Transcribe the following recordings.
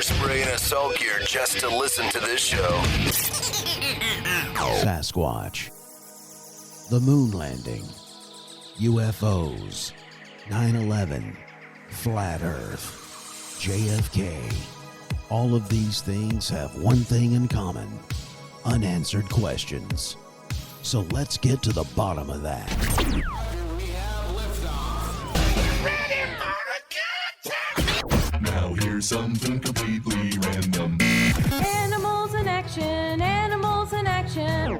spray and assault gear just to listen to this show. Sasquatch, the moon landing, UFOs, 9/11, flat earth, JFK. All of these things have one thing in common: unanswered questions. So let's get to the bottom of that. Now here's something completely random. Animals in action, animals in action.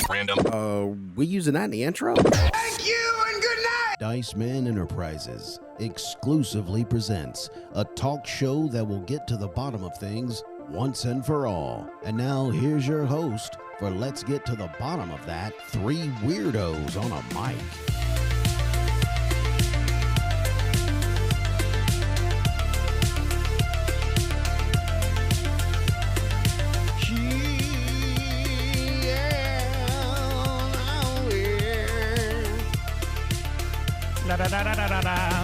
Random. We using that in the intro? Thank you and good night. Dice Man Enterprises exclusively presents a talk show that will get to the bottom of things once and for all. And now here's your host for Let's Get to the Bottom of That, three weirdos on a mic.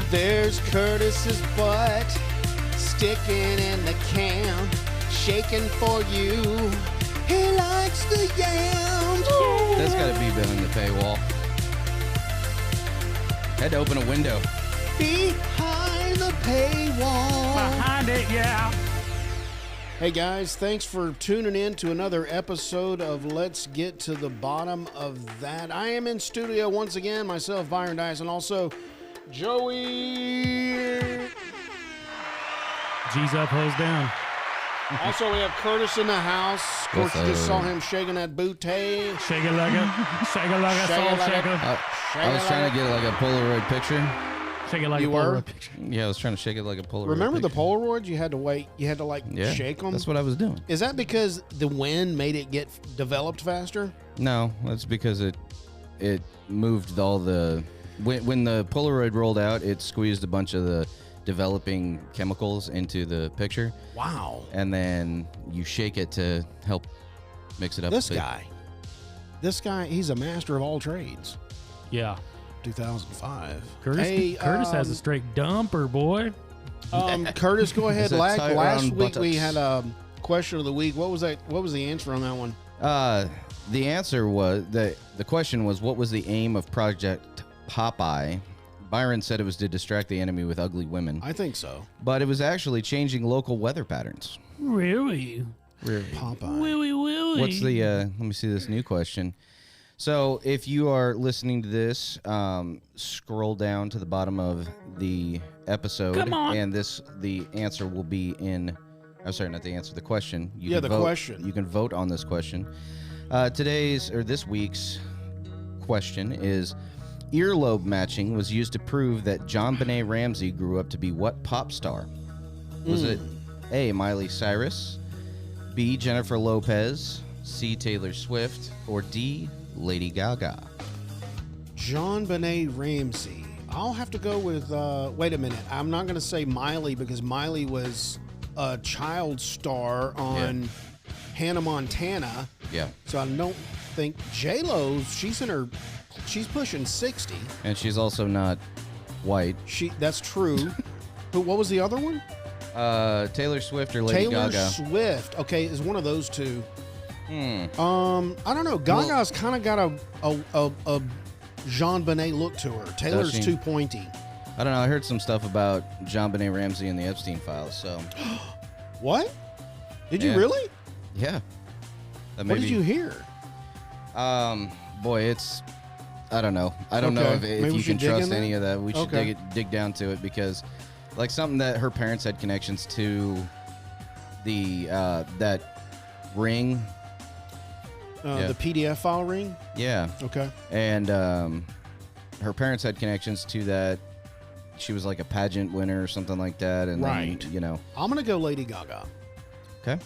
There's Curtis's butt sticking in the can, shaking for you. He likes the yams. That's got to be behind the paywall. Had to open a window. Behind the paywall. Behind it, yeah. Hey guys, thanks for tuning in to another episode of Let's Get to the Bottom of That. I am in studio once again, myself, Byron Dice, and also Joey. G's up, hoes down. Also, we have Curtis in the house. Of course, you just saw him shaking that booty. Shake it like a soul shaker. I was trying to get like a Polaroid picture. Shake it like You a were? Polaroid picture. Yeah, I was trying to shake it like a Polaroid Remember the picture. Polaroids? You had to wait. You had to shake them. That's what I was doing. Is that because the wind made it get developed faster? No, that's because it moved all the when the Polaroid rolled out, it squeezed a bunch of the developing chemicals into the picture. Wow. And then you shake it to help mix it up. This guy, he's a master of all trades. Yeah. 2005. Curtis has a straight dumper, boy. Curtis, go ahead. Is that tight Last round week we buttocks? had a question of the week. What was that? What was the answer on that one? The answer was the question was, what was the aim of Project Popeye? Byron said it was to distract the enemy with ugly women, I think so. but it was actually changing local weather patterns. Really? Popeye. Willy. What's the let me see this new question. So if you are listening to this, scroll down to the bottom of the episode. Come on. And the answer will be in, I'm sorry, not the answer, the question. You Yeah, can the vote, question. You can vote on this question. This week's question is, earlobe matching was used to prove that JonBenet Ramsey grew up to be what pop star? Was it A, Miley Cyrus, B, Jennifer Lopez, C, Taylor Swift, or D, Lady Gaga? JonBenet Ramsey. I'll have to go with, wait a minute. I'm not going to say Miley because Miley was a child star on Hannah Montana. Yeah. So I don't think J-Lo, she's pushing 60. And she's also not white. That's true. But what was the other one? Taylor Swift or Lady Taylor Gaga? Swift. Okay, is one of those two. I don't know. Gaga's kind of got a JonBenet look to her. Taylor's she? too pointy. I don't know. I heard some stuff about JonBenet Ramsey and the Epstein files. So, What? Did you Yeah. really? yeah. That What did you hear? Boy, it's. I don't know. I don't know Okay. if Maybe we you should can dig in trust there? any of that. We should Okay. dig down to it because, like, something that her parents had connections to, the that ring. Yeah. The PDF file ring? Yeah. Okay. And her parents had connections to that. She was like a pageant winner or something like that. And Right. then, I'm going to go Lady Gaga. Okay.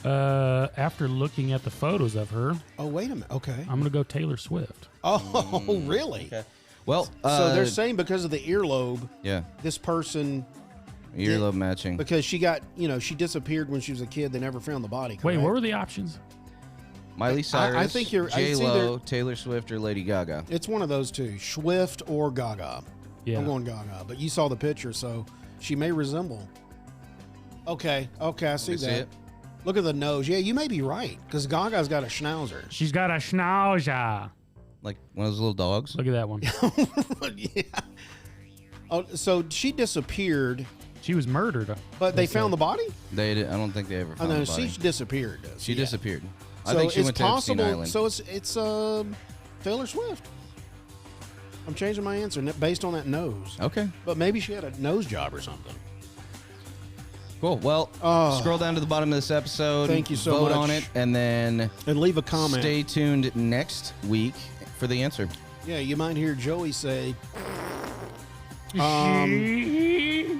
After looking at the photos of her, Oh, wait a minute. Okay. I'm going to go Taylor Swift. Oh, really? Okay. Well, So they're saying because of the earlobe, yeah, this person, earlobe matching. because she got, she disappeared when she was a kid. They never found the body. Wait, correct? what were the options? Miley Cyrus, I think it's J-Lo, either- Taylor Swift, or Lady Gaga. It's one of those two, Swift or Gaga. Yeah. I'm going Gaga, but you saw the picture, so she may resemble. Okay, I see me see that. it. Look at the nose. Yeah, you may be right because Gaga's got a schnauzer. She's got a schnauzer. Like one of those little dogs. Look at that one. Yeah. Oh, so she disappeared, She was murdered. but they found the body? I don't think they ever Oh found no, the body. she disappeared. She disappeared. I So think she it's went to Epstein possible. Island. So it's Taylor Swift. I'm changing my answer based on that nose. Okay. But maybe she had a nose job or something. Cool. Well, scroll down to the bottom of this episode. Thank you so vote much. on it, and then And leave a comment. stay tuned next week for the answer. Yeah, you might hear Joey say.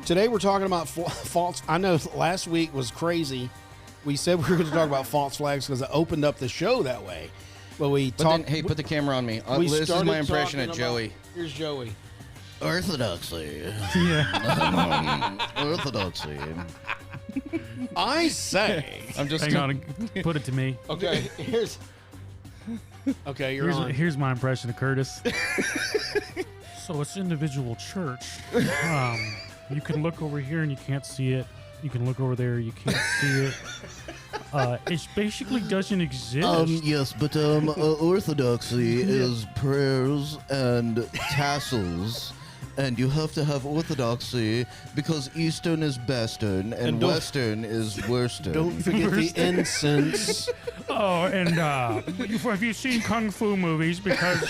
Today we're talking about false. I know last week was crazy. We said we were going to talk about false flags because it opened up the show that way. But we But talked. then, hey, put the camera on me. we This is started my impression of talking Joey. about- Here's Joey. Orthodoxy. Yeah. Orthodoxy. I say. I'm just Hang on. Put it to me. Okay, here's. Okay, you're on. Here's my impression of Curtis. So it's individual church. You can look over here and you can't see it. You can look over there, you can't see it. It basically doesn't exist. Yes, but orthodoxy is prayers and tassels. And you have to have orthodoxy because Eastern is Bestern and don't- Western is Worstern. Don't forget the incense. Oh, and have you seen kung fu movies? Because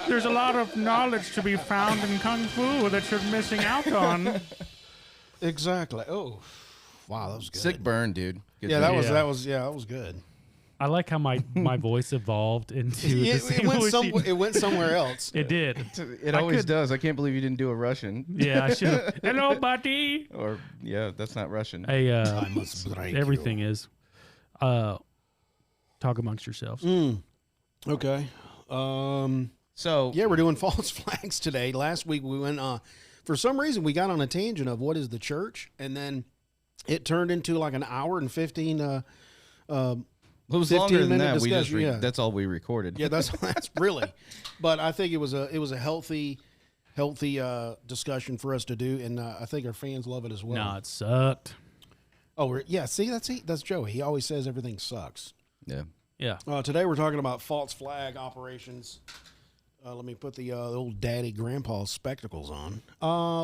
there's a lot of knowledge to be found in kung fu that you're missing out on. Exactly. Oh, wow, that was good. sick burn, dude. Good Yeah, job. that was good. I like how my voice evolved into Yeah, the it went somewhere else. It did. It always does. I can't believe you didn't do a Russian. Yeah, I should. Hello, buddy. Or yeah, that's not Russian. Hey, I must break everything is. Talk amongst yourselves. Okay. So Yeah, we're doing false flags today. Last week we went. For some reason, we got on a tangent of what is the church, and then it turned into like an hour and 15. it was longer than 15-minute that. We just discussion, yeah. that's all we recorded. Yeah, that's really. But I think it was a healthy discussion for us to do, and I think our fans love it as well. Nah, it sucked. Oh, see, that's Joey. He always says everything sucks. Yeah. Yeah. Today we're talking about false flag operations. Let me put the old daddy grandpa spectacles on.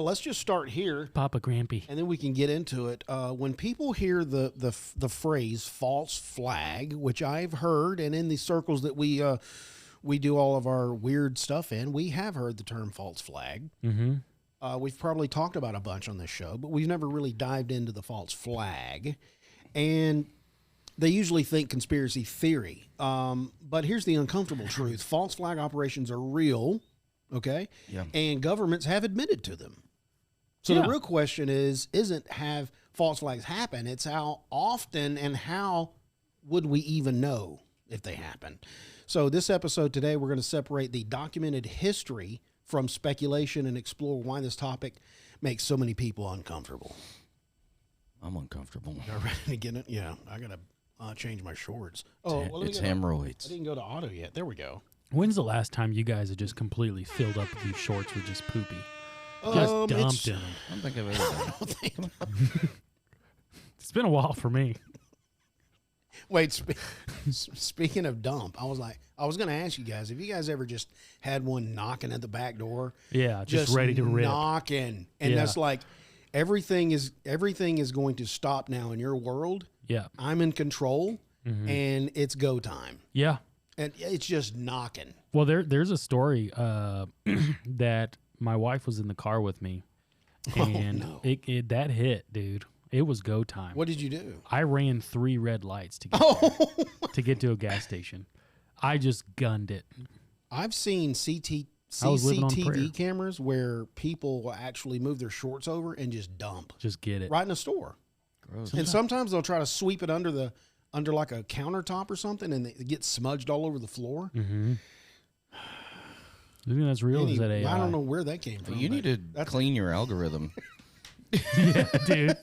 Let's just start here, Papa Grampy. and then we can get into it. When people hear the phrase false flag, which I've heard, and in the circles that we do all of our weird stuff in, we have heard the term false flag. Mm-hmm. We've probably talked about a bunch on this show, but we've never really dived into the false flag. And they usually think conspiracy theory. But here's the uncomfortable truth. False flag operations are real, okay? Yeah. And governments have admitted to them. So Yeah. the real question isn't have false flags happen, it's how often and how would we even know if they happen. So this episode today, we're going to separate the documented history from speculation and explore why this topic makes so many people uncomfortable. I'm uncomfortable. Y'all ready to get it? Yeah, I got to change my shorts. Oh, well, let me It's go to- I hemorrhoids. didn't go to auto yet. There we go. When's the last time you guys have just completely filled up these shorts with just poopy? Just dumped in them. I don't think I've ever done it. It's been a while for me. Wait, speaking of dump, I was going to ask you guys, have you guys ever just had one knocking at the back door? Yeah, just ready to rip. knocking. And Yeah. that's like, everything is going to stop now in your world. Yeah. I'm in control, Mm-hmm. and it's go time. Yeah. And it's just knocking. Well, there's a story that my wife was in the car with me, and it that hit, dude. It was go time. What did you do? I ran 3 red lights to get to get to a gas station. I just gunned it. I've seen I was living on prayer. CCTV cameras where people will actually move their shorts over and just dump Just get it. right in a store. Gross. And sometimes they'll try to sweep it under like a countertop or something, and it gets smudged all over the floor. Mm-hmm. You think that's real? Or is that AI? I don't know where that came from. You need to that's- clean your algorithm. Yeah, dude.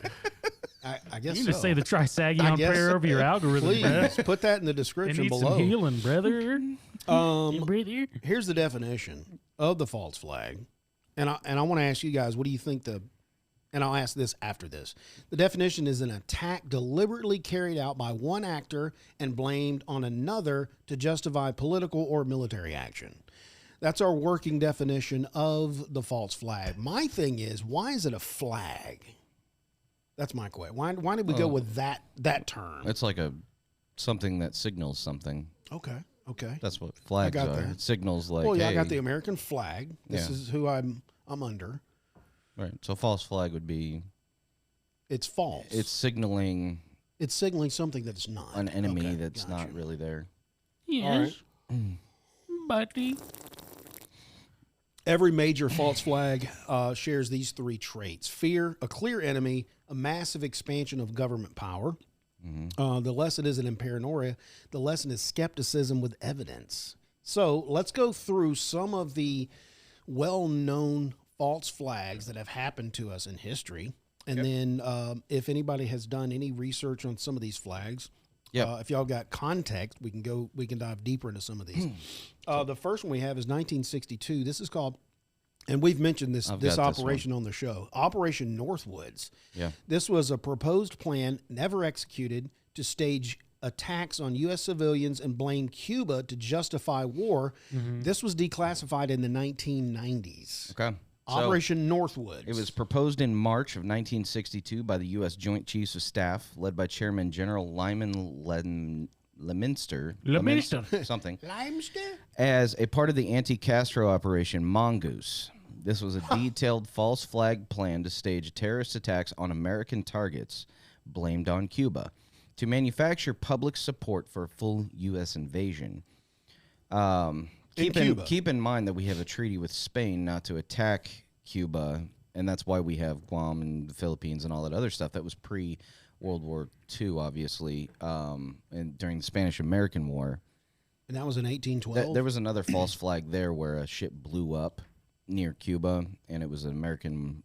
I guess You so. just say the I Trisagion guess prayer so. over your algorithm, bruh. Please put that in the It description needs below. some healing, brother. You breathe here. Here's the definition of the false flag, and I want to ask you guys, what do you think and I'll ask this after this. The definition is an attack deliberately carried out by one actor and blamed on another to justify political or military action. That's our working definition of the false flag. My thing is, why is it a flag? That's my question. Why did we go with that term? It's like something that signals something. Okay. That's what flags are. that. It signals like, Well, yeah, hey, I got the American flag. This is who I'm under. right. So false flag would be It's false. it's signaling It's signaling something that's not. an enemy Okay, that's gotcha. not really there. Yes, buddy. Every major false flag shares these three traits: fear, a clear enemy, a massive expansion of government power. The lesson isn't in paranoia. The lesson is skepticism with evidence. So let's go through some of the well-known false flags that have happened to us in history. And then if anybody has done any research on some of these flags, if y'all got context, we can dive deeper into some of these. The first one we have is 1962. This is called, and we've mentioned this operation on the show, Operation Northwoods. Yeah. This was a proposed plan, never executed, to stage attacks on U.S. civilians and blame Cuba to justify war. This was declassified in the 1990s. Okay. Operation Northwoods. It was proposed in March of 1962 by the U.S. Joint Chiefs of Staff, led by Chairman General Lyman Leminster, something, as a part of the anti-Castro Operation Mongoose. This was a detailed false flag plan to stage terrorist attacks on American targets blamed on Cuba to manufacture public support for a full U.S. invasion. Keep in mind that we have a treaty with Spain not to attack Cuba, and that's why we have Guam and the Philippines and all that other stuff. That was pre-World War II, obviously, and during the Spanish-American War. And that was in 1812? There was another false flag there where a ship blew up near Cuba, and it was an American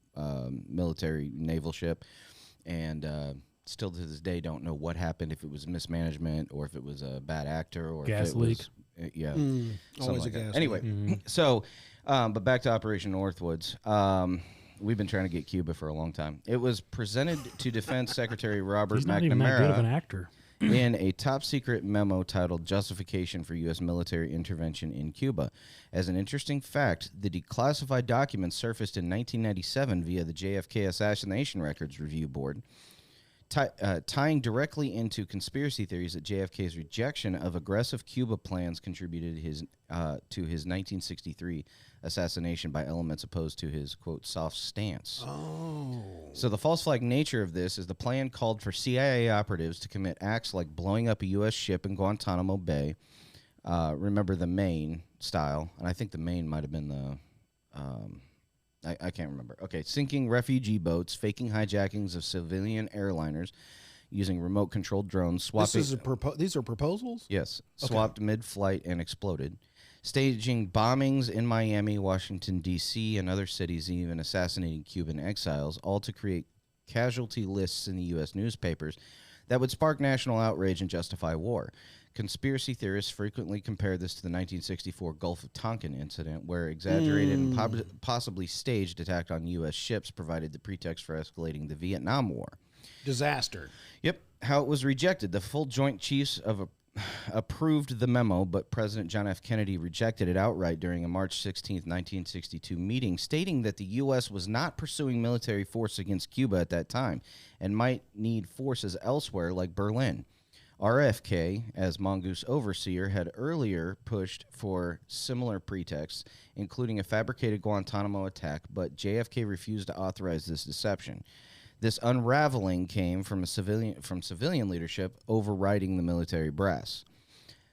military naval ship, and still to this day don't know what happened, if it was mismanagement or if it was a bad actor or Gas if it leak. was yeah, always like a that. gas Anyway, so but back to Operation Northwoods. We've been trying to get Cuba for a long time. It was presented to Defense Secretary Robert He's not even that good of an McNamara actor. in a top secret memo titled Justification for U.S. Military Intervention in Cuba. As an interesting fact, the declassified documents surfaced in 1997 via the JFK Assassination Records Review Board, tying directly into conspiracy theories that JFK's rejection of aggressive Cuba plans contributed to his 1963 assassination by elements opposed to his, quote, soft stance. Oh. So the false flag nature of this is the plan called for CIA operatives to commit acts like blowing up a U.S. ship in Guantanamo Bay. Remember the Maine style, and I think the Maine might have been the... I can't remember. Okay, sinking refugee boats, faking hijackings of civilian airliners, using remote-controlled drones, swapping... These are proposals? Yes, swapped mid-flight and exploded. Staging bombings in Miami, Washington, D.C., and other cities, and even assassinating Cuban exiles, all to create casualty lists in the U.S. newspapers that would spark national outrage and justify war. Conspiracy theorists frequently compare this to the 1964 Gulf of Tonkin incident, where exaggerated and possibly staged attack on U.S. ships provided the pretext for escalating the Vietnam War. Disaster. Yep, how it was rejected. The full Joint Chiefs approved the memo, but President John F. Kennedy rejected it outright during a March 16, 1962 meeting, stating that the U.S. was not pursuing military force against Cuba at that time and might need forces elsewhere like Berlin. RFK, as Mongoose overseer, had earlier pushed for similar pretexts, including a fabricated Guantanamo attack, but JFK refused to authorize this deception. This unraveling came from civilian leadership overriding the military brass.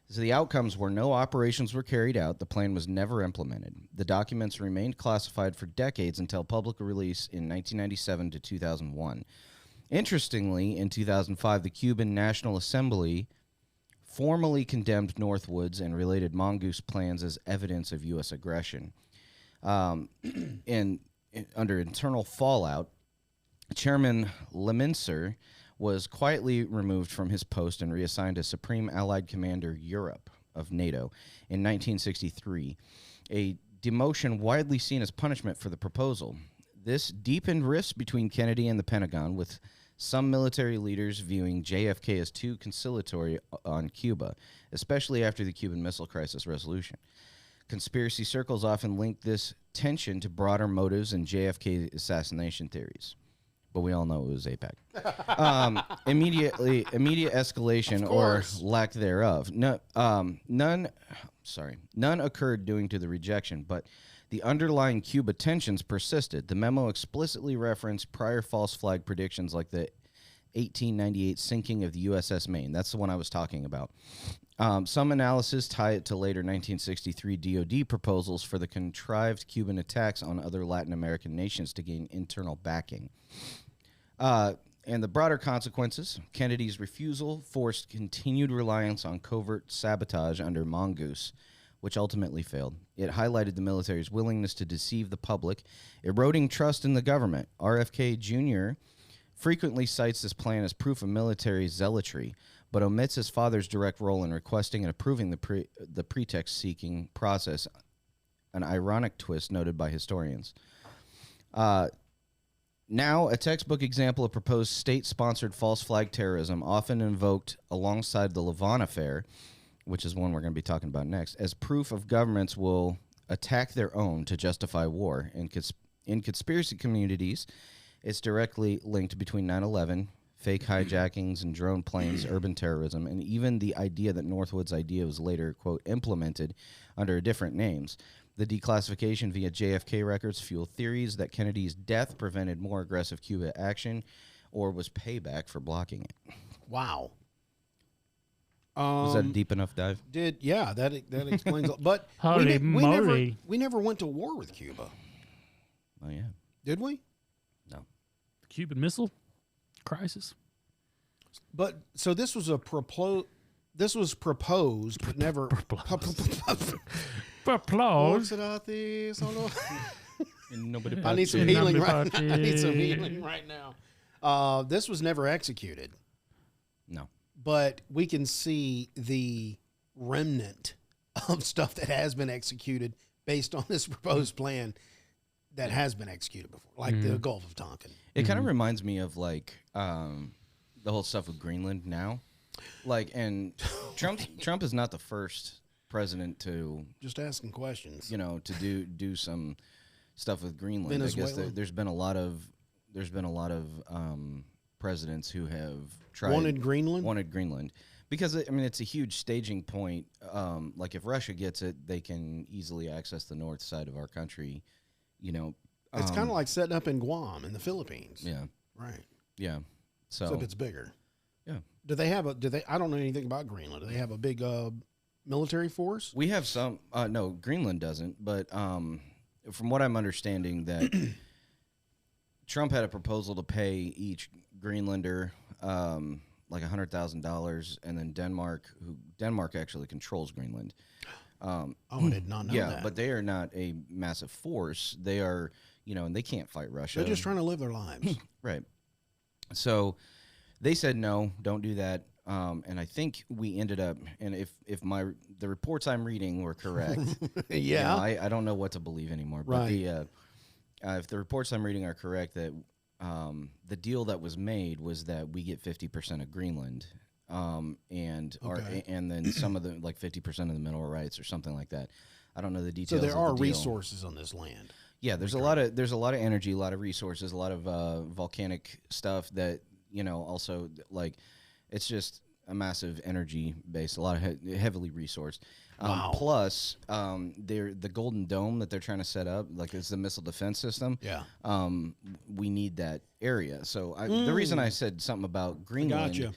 So the outcomes were no operations were carried out. The plan was never implemented. The documents remained classified for decades until public release in 1997 to 2001. Interestingly, in 2005, the Cuban National Assembly formally condemned Northwoods and related Mongoose plans as evidence of U.S. aggression. Under internal fallout, Chairman Leminster was quietly removed from his post and reassigned as Supreme Allied Commander Europe of NATO in 1963, a demotion widely seen as punishment for the proposal. This deepened rifts between Kennedy and the Pentagon, with some military leaders viewing JFK as too conciliatory on Cuba, especially after the Cuban Missile Crisis resolution. Conspiracy circles often link this tension to broader motives in JFK assassination theories, but we all know it was AIPAC. Immediate escalation or lack thereof. None occurred due to the rejection, but the underlying Cuba tensions persisted. The memo explicitly referenced prior false flag predictions like the 1898 sinking of the USS Maine. That's the one I was talking about. Some analysis tie it to later 1963 DoD proposals for the contrived Cuban attacks on other Latin American nations to gain internal backing. And the broader consequences, Kennedy's refusal forced continued reliance on covert sabotage under Mongoose, which ultimately failed. It highlighted the military's willingness to deceive the public, eroding trust in the government. RFK Jr. frequently cites this plan as proof of military zealotry, but omits his father's direct role in requesting and approving the pretext-seeking process, an ironic twist noted by historians. Now, a textbook example of proposed state-sponsored false flag terrorism, often invoked alongside the Lavon affair, which is one we're going to be talking about next, as proof of governments will attack their own to justify war. In conspiracy communities, it's directly linked between 9/11, fake hijackings and drone planes, urban terrorism, and even the idea that Northwood's idea was later, quote, implemented under different names. The declassification via JFK records fuel theories that Kennedy's death prevented more aggressive Cuba action or was payback for blocking it. Wow. Was that a deep enough dive? That explains. But Holy moly. we never went to war with Cuba, Oh, yeah. did we? No. The Cuban Missile Crisis. But so this was proposed, but never. Applause. I need some healing right. I need some healing right now. This was never executed. No. But we can see the remnant of stuff that has been executed based on this proposed plan that has been executed before, like the Gulf of Tonkin. It kind of reminds me of like the whole stuff with Greenland now. Like, and Trump is not the first president to Just asking questions. to do some stuff with Greenland. Venezuela. I guess there's been a lot of presidents who have tried Wanted Greenland because it's a huge staging point. Like if Russia gets it, they can easily access the north side of our country. It's kind of like setting up in Guam in the Philippines. Yeah. Right. Yeah. So Except it's bigger. yeah. I don't know anything about Greenland. Do they have a big military force? We have some. No, Greenland doesn't. But from what I'm understanding, that Trump had a proposal to pay each Greenlander like $100,000, and then Denmark actually controls Greenland. I did not know that. Yeah, but they are not a massive force. They are, and they can't fight Russia. They're just trying to live their lives. Right. So they said no, don't do that. And I think we ended up, and if the reports I'm reading were correct, Yeah. I don't know what to believe anymore. But Right. if the reports I'm reading are correct, that the deal that was made was that we get 50% of Greenland, and then some of the 50% of the mineral rights or something like that. I don't know the details. So there of are the deal. resources on this land. Yeah, there's a lot of energy, a lot of resources, a lot of volcanic stuff that also it's just a massive energy base, a lot of heavily resourced. Wow. Plus, the Golden Dome that they're trying to set up, it's the missile defense system. Yeah. We need that area. So the reason I said something about Greenland Gotcha.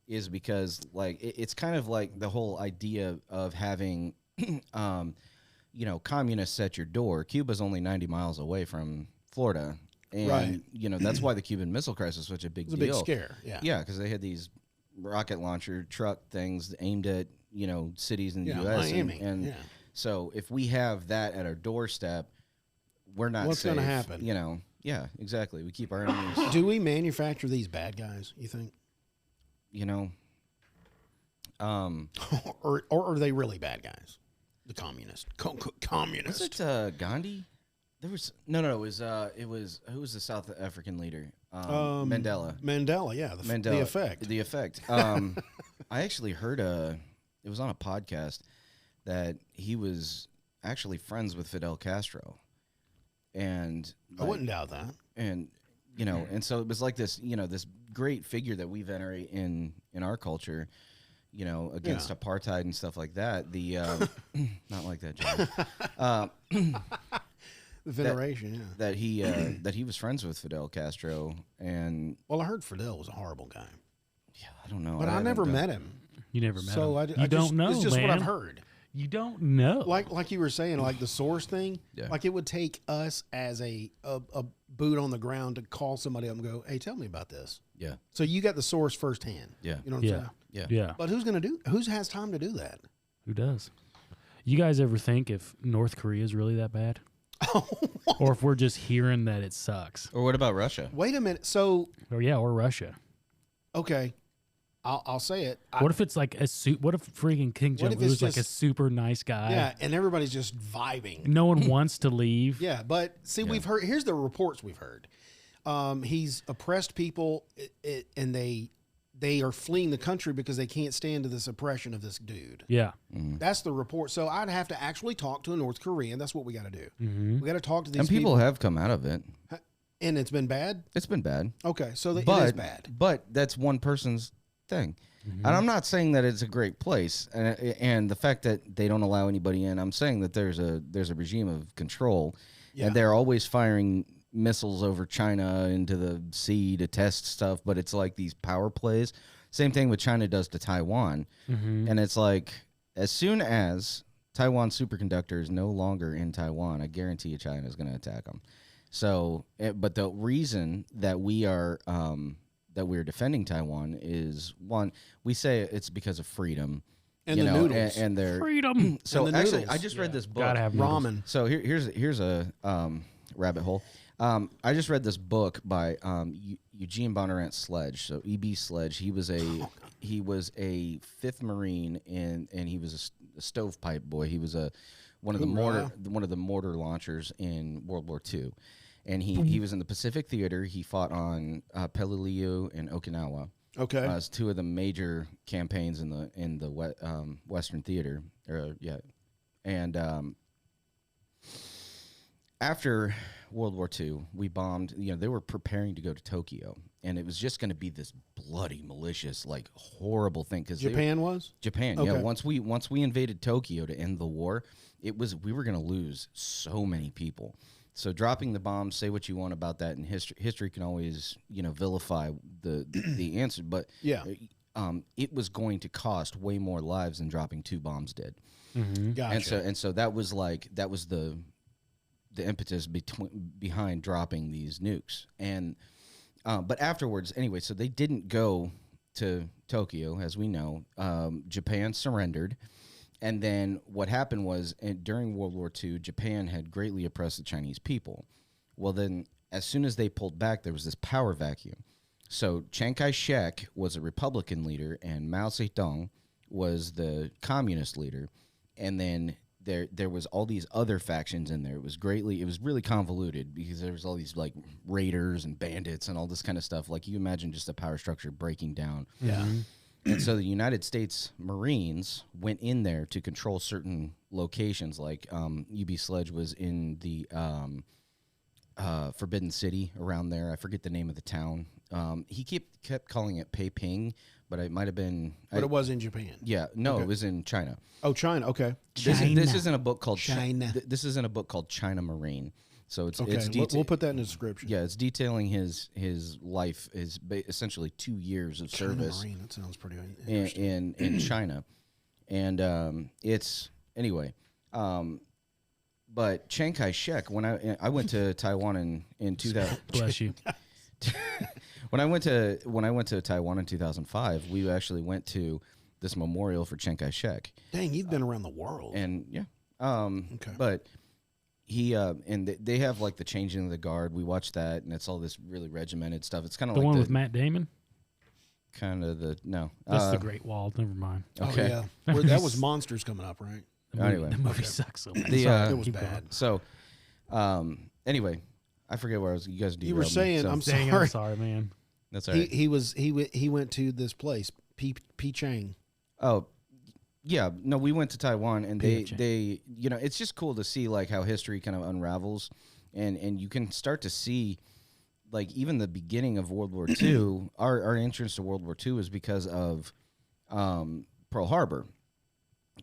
is because it's kind of like the whole idea of having communists at your door. Cuba's only 90 miles away from Florida. And, Right. That's why the Cuban Missile Crisis was such a big It's a deal. big scare. Yeah. Yeah, because they had these rocket launcher truck things aimed at, cities in the Yeah, U.S. Miami. And Yeah. so if we have that at our doorstep, we're not What's safe. gonna happen? Yeah, exactly. We keep our enemies, Do we manufacture these bad guys, you think? Or are they really bad guys? The communist. Was Communist. it Gandhi? There was no. It was who was the South African leader? Mandela. Mandela, yeah, the effect. The effect. I actually heard it was on a podcast that he was actually friends with Fidel Castro, and I wouldn't doubt that. And and so it was like this, this great figure that we venerate in our culture, against apartheid and stuff like that. The not like that, John. The veneration, that he was friends with Fidel Castro, and well, I heard Fidel was a horrible guy. Yeah, I don't know, but I never met him. You never met him, so I don't know. It's just man. what I've heard. You don't know, like you were saying, like the source thing. Yeah. Like it would take us as a boot on the ground to call somebody up and go, "Hey, tell me about this." Yeah. So you got the source firsthand. Yeah. You know what I'm saying? Yeah. But who has time to do that? Who does? You guys ever think if North Korea is really that bad? Or if we're just hearing that it sucks? Or what about Russia? Wait a minute. So, or Russia. Okay, I'll say it. What if it's like what if freaking King Jong Un is like a super nice guy? Yeah, and everybody's just vibing. No one wants to leave. Yeah, but see, we've heard. Here's the reports we've heard. He's oppressed people, and they are fleeing the country because they can't stand to this oppression of this dude. Yeah. That's the report. So I'd have to actually talk to a North Korean. That's what we got to do. We got to talk to these And people have come out of it. And it's been bad? It's been bad. Okay, so it is bad. But that's one person's thing. And I'm not saying that it's a great place. And the fact that they don't allow anybody in, I'm saying that there's a regime of control. Yeah. And they're always firing missiles over China into the sea to test stuff, but it's like these power plays. Same thing with China does to Taiwan. And it's like, as soon as Taiwan superconductor is no longer in Taiwan, I guarantee you China is going to attack them. So, but the reason that we're defending Taiwan is, one, we say it's because of freedom. And the noodles. And their freedom. So and the actually, noodles. I just read this book. Gotta have noodles. Ramen. So here's a rabbit hole. I just read this book by Eugene Bonnarant Sledge. So E.B. Sledge. He was a 5th Marine and he was a stovepipe boy. He was one of the mortar launchers in World War II, and he was in the Pacific Theater. He fought on Peleliu and Okinawa. Okay, it's 2 of the major campaigns in the Western Theater. And after World War II, we bombed. They were preparing to go to Tokyo, and it was just going to be this bloody, malicious, like horrible thing. Because Japan was Japan. Okay. Yeah. Once we invaded Tokyo to end the war, we were going to lose so many people. So dropping the bombs, say what you want about that, and history can always vilify the answer, but yeah, it was going to cost way more lives than dropping 2 bombs did. Gotcha. And so that was the impetus behind dropping these nukes. And but afterwards, anyway, so they didn't go to Tokyo, as we know. Japan surrendered. And then what happened was, during World War II, Japan had greatly oppressed the Chinese people. Well, then, as soon as they pulled back, there was this power vacuum. So Chiang Kai-shek was a Republican leader, and Mao Zedong was the communist leader. And then there was all these other factions in there. It was really convoluted because there was all these like raiders and bandits and all this kind of stuff. Like, you imagine just the power structure breaking down. Yeah. And so the United States Marines went in there to control certain locations. Like UB Sledge was in the Forbidden City around there. I forget the name of the town. He kept calling it Peiping, but it might have been. But it was in Japan. Yeah, no, Okay. It was in China. Oh, China. Okay. This isn't a book called China. This isn't a book called China Marine. So it's Okay. We'll put that in the description. Yeah, it's detailing his life, essentially 2 years of China service. Marine. That sounds pretty interesting. in China, and it's anyway. But Chiang Kai-shek, when I went to Taiwan in 2000, Bless you. when I went to Taiwan in 2005, we actually went to this memorial for Chiang Kai-shek. Dang, you've been around the world. And yeah, Okay. but he and they have like the changing of the guard. We watched that, and it's all this really regimented stuff. It's kind of The like one with Matt Damon? kind of the no. That's the Great Wall. Never mind. Okay. Oh, yeah. That was Monsters coming up, right? The movie, Anyway. the movie sucks so much. The, Sorry, It was keep going. bad. So, Anyway, I forget where I was. You guys do. You were saying, I'm Dang, sorry. I'm sorry, man. That's all right. He went to this place, Chang. Oh, yeah. No, we went to Taiwan, and PFJ. they it's just cool to see like how history kind of unravels, and you can start to see like even the beginning of World War II. Our entrance to World War II is because of Pearl Harbor.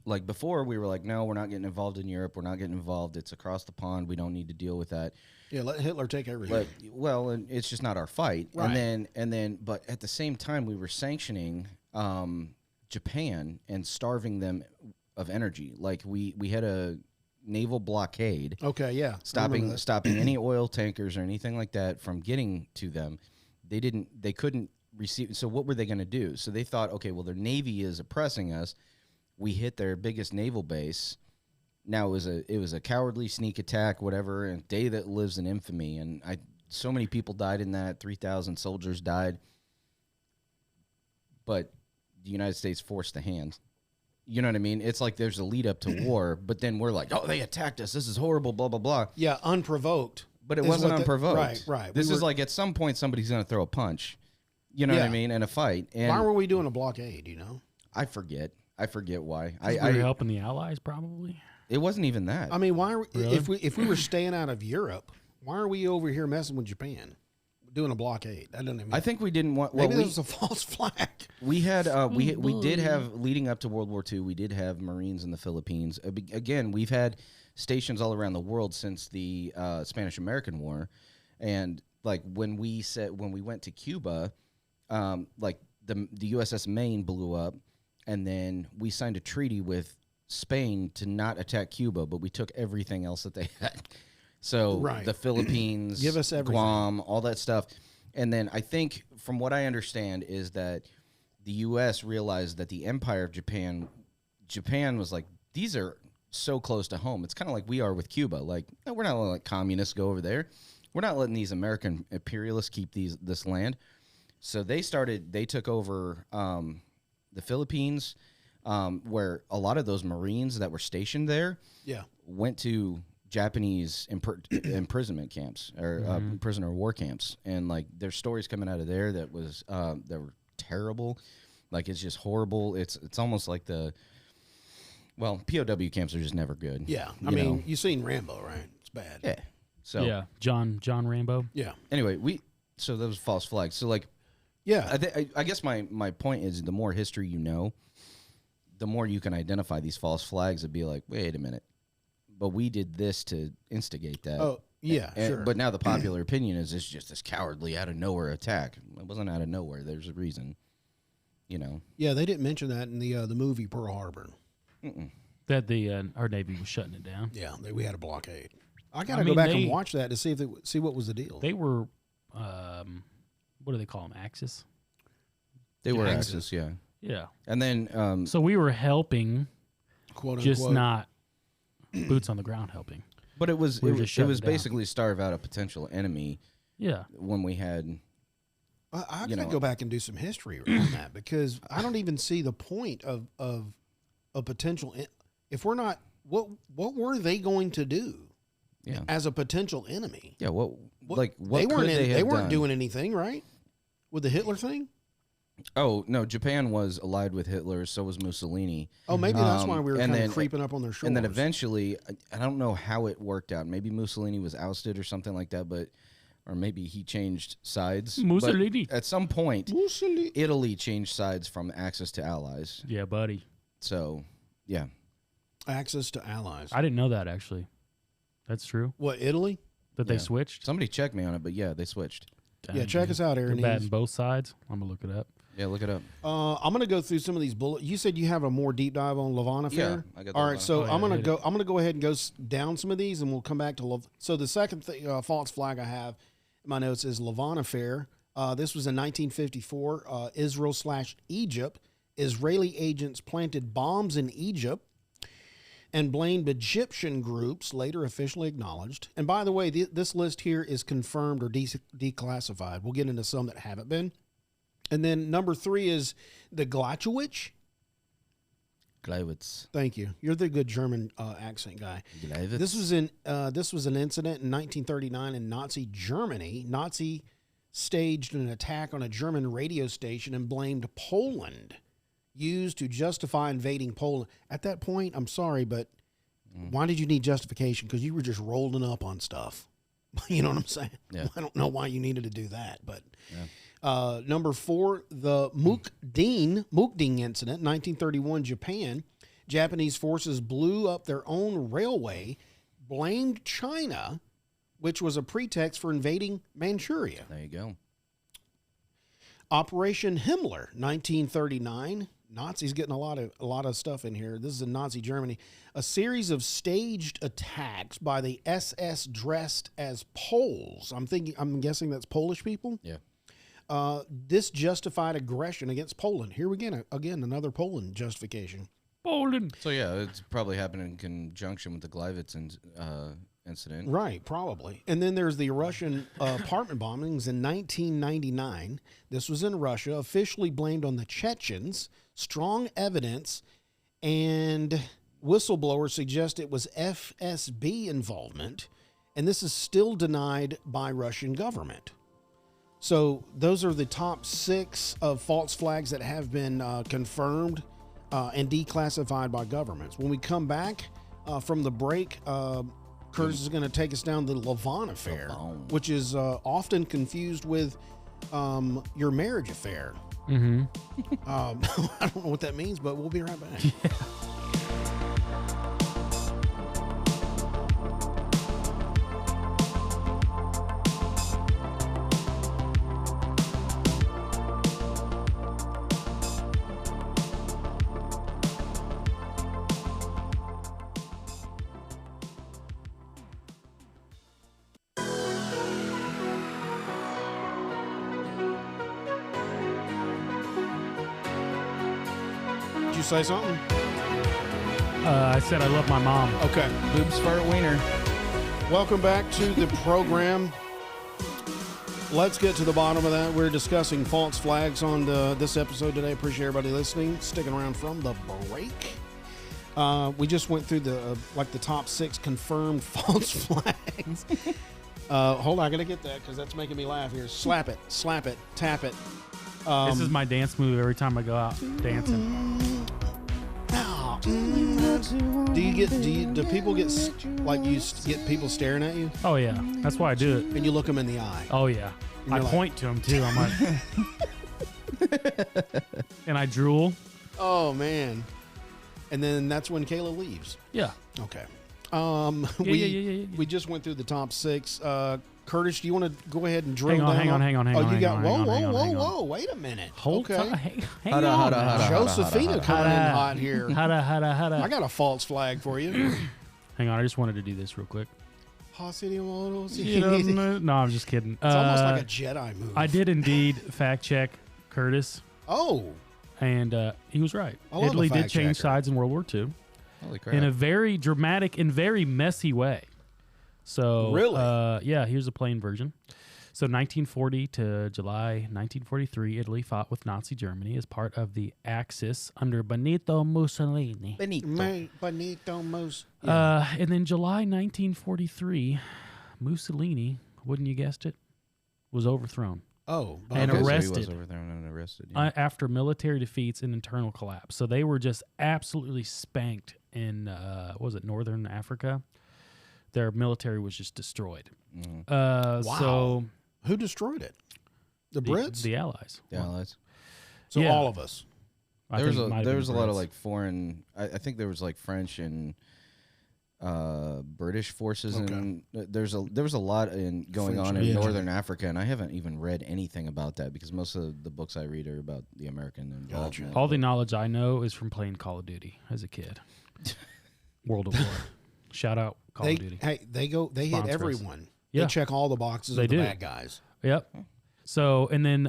Like before, we were like, no, we're not getting involved in Europe. We're not getting involved. It's across the pond. We don't need to deal with that. Yeah, let Hitler take everything. But well, and it's just not our fight. Right. And then, but at the same time, we were sanctioning Japan and starving them of energy. Like we had a naval blockade, Okay, yeah. I remember that. stopping any oil tankers or anything like that from getting to them. They couldn't receive. So what were they going to do? So they thought, okay, well, their navy is oppressing us. We hit their biggest naval base. Now it was a cowardly sneak attack, whatever, and a day that lives in infamy. And so many people died in that. 3,000 soldiers died. But the United States forced the hand. You know what I mean? It's like there's a lead up to war, but then we're like, oh, they attacked us. This is horrible, blah, blah, blah. Yeah, unprovoked. But it is wasn't what the- unprovoked. right. This We is were- like at some point somebody's going to throw a punch. You know what I Yeah. mean? In a fight. And Why were we doing a blockade, you know? I forget why. 'Cause we were helping the Allies, probably. It wasn't even that. I mean, why are we, Really? if we were staying out of Europe, why are we over here messing with Japan? Doing a blockade. That doesn't even I think we didn't want. Well, maybe this was a false flag. we had we did have leading up to World War II. We did have Marines in the Philippines. Again, we've had stations all around the world since the Spanish-American War, and like when we went to Cuba, like the USS Maine blew up, and then we signed a treaty with Spain to not attack Cuba, but we took everything else that they had. So Right. the Philippines, Give us everything. Guam, all that stuff. And then I think, from what I understand, is that the U.S. realized that the Empire of Japan was like, these are so close to home. It's kind of like we are with Cuba. Like, no, we're not letting like communists go over there. We're not letting these American imperialists keep this land. So they took over the Philippines, where a lot of those Marines that were stationed there Yeah. went to Japanese imprisonment camps or prisoner of war camps, and like there's stories coming out of there that were terrible. Like it's just horrible. It's almost like POW camps are just never good. Yeah. I you mean, know? you've seen Rambo, right? It's bad. Yeah. So Yeah, John Rambo. Yeah. anyway, so those false flags. So like Yeah. I guess my point is the more history you know, the more you can identify these false flags and be like, wait a minute, but we did this to instigate that. Oh, yeah, sure. But now the popular opinion is it's just this cowardly out of nowhere attack. It wasn't out of nowhere. There's a reason, you know. Yeah, they didn't mention that in the movie Pearl Harbor. That our Navy was shutting it down. Yeah, we had a blockade. I got to I go mean, back they- and watch that to see what was the deal. They were, what do they call them? Axis. They were Axis. Axis, yeah. Yeah. And then So we were helping, Quote just unquote. not boots on the ground helping. but it was We were it, just it shutting was it down. basically starve out a potential enemy Yeah. when we had I you got to know. go back and do some history on that because I don't even see the point of a potential. If we're not, what were they going to do yeah. as a potential enemy? Yeah, what They could weren't. they have They weren't done? doing anything, right? With the Hitler thing. Oh, no, Japan was allied with Hitler, so was Mussolini. Oh, maybe that's why we were and kind then- of creeping up on their shoulders. And then eventually, I don't know how it worked out. Maybe Mussolini was ousted or something like that, or maybe he changed sides. But Mussolini. at some point, Mussolini. Italy changed sides from Axis to Allies. Yeah, buddy. So, yeah. Access to allies. I didn't know that, actually. That's true. What, Italy? That they Yeah. switched. Somebody check me on it, but yeah, they switched. Yeah, check us out, They're Aaron. batting both sides. I'm going to look it up. Yeah, look it up. I'm gonna go through some of these bullets. You said you have a more deep dive on Levant affair. I got the All right, Levant. so Oh, yeah, I'm gonna hit go. it. I'm gonna go ahead and go down some of these, and we'll come back to So the second false flag I have in my notes is Levant affair. This was in 1954. Israel/Egypt. Israeli agents planted bombs in Egypt and blamed Egyptian groups, later officially acknowledged. And by the way, this list here is confirmed or declassified. We'll get into some that haven't been. And then number 3 is the Glachowicz. Gleiwitz. Thank you. You're the good German accent guy. Gleiwitz. This was an incident in 1939 in Nazi Germany. Nazi staged an attack on a German radio station and blamed Poland, used to justify invading Poland. At that point, I'm sorry, but why did you need justification? Because you were just rolling up on stuff. You know what I'm saying? Yeah. I don't know why you needed to do that, but. Number 4, the Mukding incident, 1931, Japan. Japanese forces blew up their own railway, blamed China, which was a pretext for invading Manchuria. There you go. Operation Himmler, 1939. Nazis getting a lot of stuff in here. This is in Nazi Germany. A series of staged attacks by the SS dressed as Poles. I'm guessing that's Polish people. Yeah. This justified aggression against Poland. Here again, another Poland justification. Poland. So yeah, it's probably happened in conjunction with the Gleiwitz incident. Right, probably. And then there's the Russian apartment bombings in 1999. This was in Russia, officially blamed on the Chechens. Strong evidence and whistleblowers suggest it was FSB involvement, and this is still denied by Russian government. So those are the top 6 of false flags that have been confirmed and declassified by governments. When we come back from the break, Curtis is going to take us down the Lavon affair, which is often confused with your marriage affair. Mm-hmm. I don't know what that means, but we'll be right back. Did you say something? I said I love my mom. Okay. Boobs fart wiener. Welcome back to the program. Let's get to the bottom of that. We're discussing false flags on this episode today. Appreciate everybody listening, sticking around from the break. We just went through the top 6 confirmed false flags. Hold on, I gotta get that because that's making me laugh here. Slap it, tap it. This is my dance move every time I go out dancing. Do people get get people staring at you Oh yeah, that's why I do it. and you look them in the eye? Oh yeah, And I you're like- point to them too. I'm like, and I drool. Oh man. And then that's when Kayla leaves. Yeah. Okay. Yeah. We just went through the top 6. Curtis, do you want to go ahead and drill Hang on, down? hang on. Oh, you got hang on. whoa! Wait a minute. Hold okay. on. Hang Hold on. on. Josephina coming in hot here. Hada. I got a false flag for you. Hang on, I just wanted to do this real quick. It's No, I'm just kidding. almost like a Jedi move. I did indeed fact check Curtis, Oh, and he was right. I love a Italy did fact change checker. sides in World War II Holy crap. in a very dramatic and very messy way. So, Really? yeah, here's a plain version. So 1940 to July 1943, Italy fought with Nazi Germany as part of the Axis under Benito Mussolini. Benito Mus. And then July 1943, Mussolini, wouldn't you guessed it, was overthrown Oh, and Okay, so he arrested. was overthrown and arrested. Yeah. After military defeats and internal collapse. So they were just absolutely spanked in, what was it, Northern Africa? Their military was just destroyed. Wow. So who destroyed it? The Brits. the Allies. The Allies. So yeah. all of us. I There was think it might have there been was a lot of Brits. like foreign. I think there was like French and British forces, Okay. and there was a lot going French on and in British. Northern Africa, and I haven't even read anything about that because most of the books I read are about the American involvement. All the knowledge I know is from playing Call of Duty as a kid. World of War. Shout out Call of Duty. They hit Sponsor us. everyone. Yeah. They check all the boxes They of the do. bad guys. Yep. So, and then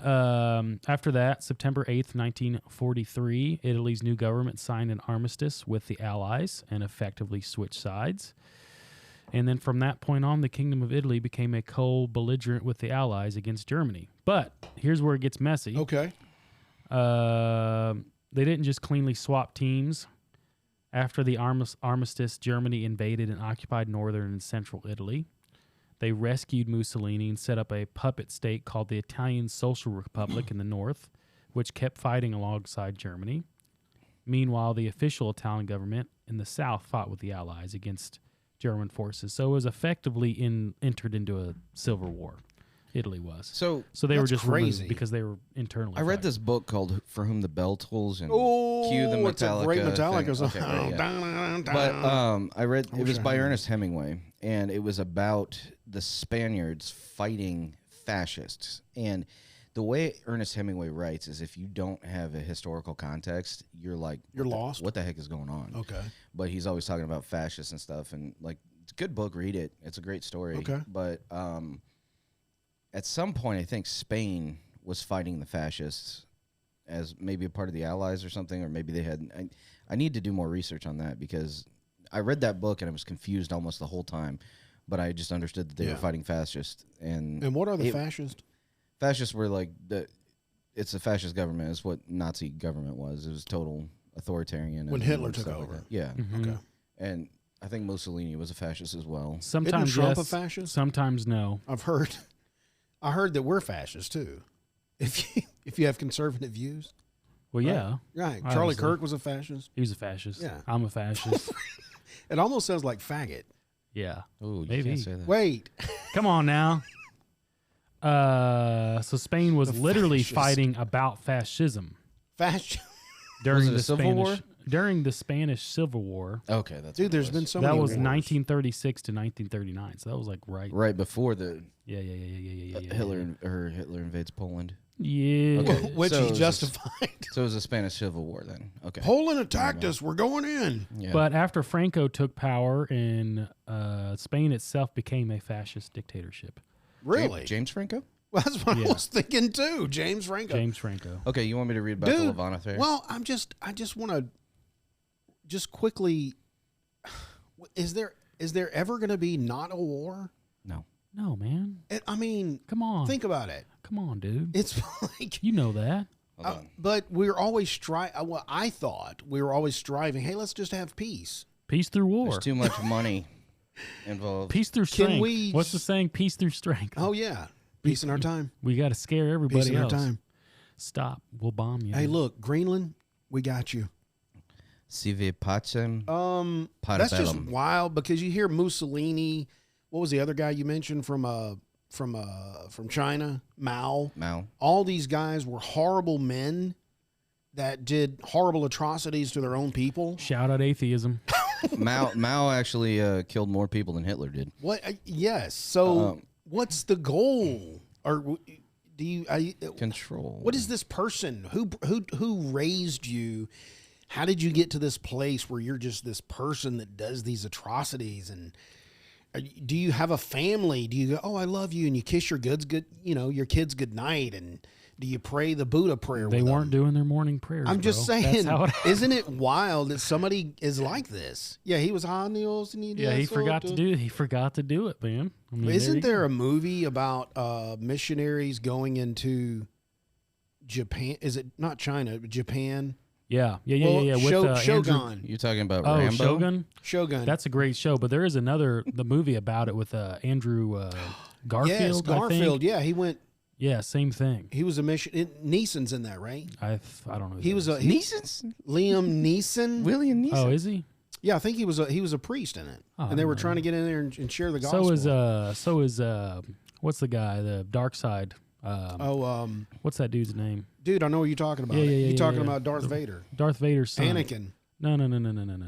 after that, September 8th, 1943, Italy's new government signed an armistice with the Allies and effectively switched sides. And then from that point on, the Kingdom of Italy became a co-belligerent with the Allies against Germany. But here's where it gets messy. Okay. They didn't just cleanly swap teams. After the armistice, Germany invaded and occupied northern and central Italy. They rescued Mussolini and set up a puppet state called the Italian Social Republic in the north, which kept fighting alongside Germany. Meanwhile, the official Italian government in the south fought with the Allies against German forces. So it was effectively entered into a civil war. Italy was. So they were That's just crazy. removed because they were internally I read fighting. this book called "For Whom the Bell Tolls" and Oh, Cue the Metallica. it's a great Metallica thing. song. Okay, right, yeah. Dun, dun, But dun. I read it wish was I by had Ernest Hemingway, and it was about the Spaniards fighting fascists. And the way Ernest Hemingway writes is, if you don't have a historical context, you're like, You're what the- lost? What the heck is going on? Okay. But he's always talking about fascists and stuff, and like, it's a good book. Read it. It's a great story. Okay. But at some point, I think Spain was fighting the fascists as maybe a part of the Allies or something, or maybe they had. I need to do more research on that, because I read that book and I was confused almost the whole time, but I just understood that they Yeah. were fighting fascists. And And what are the it- fascists? fascists were like it's a fascist government. It's what Nazi government was. It was total authoritarian. When and Hitler stuff took like over. that. Yeah, Mhm. Okay. and I think Mussolini was a fascist as well. Sometimes Isn't Trump yes, a fascist? sometimes no. I've heard. I heard that we're fascists too. If you have conservative views, Well, Right. yeah, right? Charlie Obviously. Kirk was a fascist. he was a fascist. Yeah. I'm a fascist. It almost sounds like faggot. Yeah. Oh, you Maybe. can't say that. Wait, Come on now. So Spain was The literally fascists. fighting about fascism fascist. during it a the civil Spanish war? During the Spanish Civil War. Okay, that's Dude, what it there's was. been so That many was wars. 1936 to 1939. So that was like right before the Yeah. Hitler invades Poland. Yeah. Okay. Which So he it was justified. So it was a Spanish Civil War then. Okay. Poland attacked us. We're going in. Yeah. But after Franco took power and Spain itself became a fascist dictatorship. Really? James Franco? Well, that's what I Yeah. was thinking too. James Franco. James Franco. Okay, you want me to read about Dude, the Levant affair? well, I just want to just quickly. Is there ever going to be not a war? No. No, man. I mean, Come on. think about it. Come on, dude. It's like, You know that. Hold on. but we're always Well, I thought we were always striving. Hey, let's just have peace. Peace through war. There's too much money involved. Peace through strength. we What's the s- saying? Peace through strength. Oh yeah, peace in our time. We got to scare everybody Peace in our else. time. Stop. We'll bomb you. Hey, look, Greenland, we got you. Sive pacem That's just parabellum. wild because you hear Mussolini. What was the other guy you mentioned from China? Mao. Mao. All these guys were horrible men that did horrible atrocities to their own people. Shout out atheism. Mao actually killed more people than Hitler did. What? Yes. So, what's the goal? Or do you? Control. What is this person? Who raised you? How did you get to this place where you're just this person that does these atrocities? And do you have a family? Do you go, oh, I love you, and you kiss your your kids good night? And do you pray the Buddha prayer? They with weren't them? doing their morning prayers. I'm just bro. That's saying, how it isn't it wild that somebody is like this? Yeah, he was Yeah, he forgot to do. He forgot to do it, man. I mean, Isn't you there a movie about missionaries going into Japan? Is it not China, but Japan? Yeah. Well, With Andrew, Shogun. You talking about oh, Rambo? Shogun. Shogun. That's a great show. But there is the movie about it with Andrew Garfield. yes, Garfield. I think. Yeah, he went. Yeah, same thing. He was a mission. Neeson's in that, right? I don't know. who He that was is. a Neeson? Liam Neeson. William Neeson? Oh, is he? Yeah, I think he was a priest in it, Oh, and they I were don't trying to know. get in there and share the gospel. So is what's the guy? The Dark Side. What's that dude's name? Dude, I know what you're talking about. Yeah, You're yeah, talking yeah. about Darth Vader, Darth Vader's son. Anakin. No.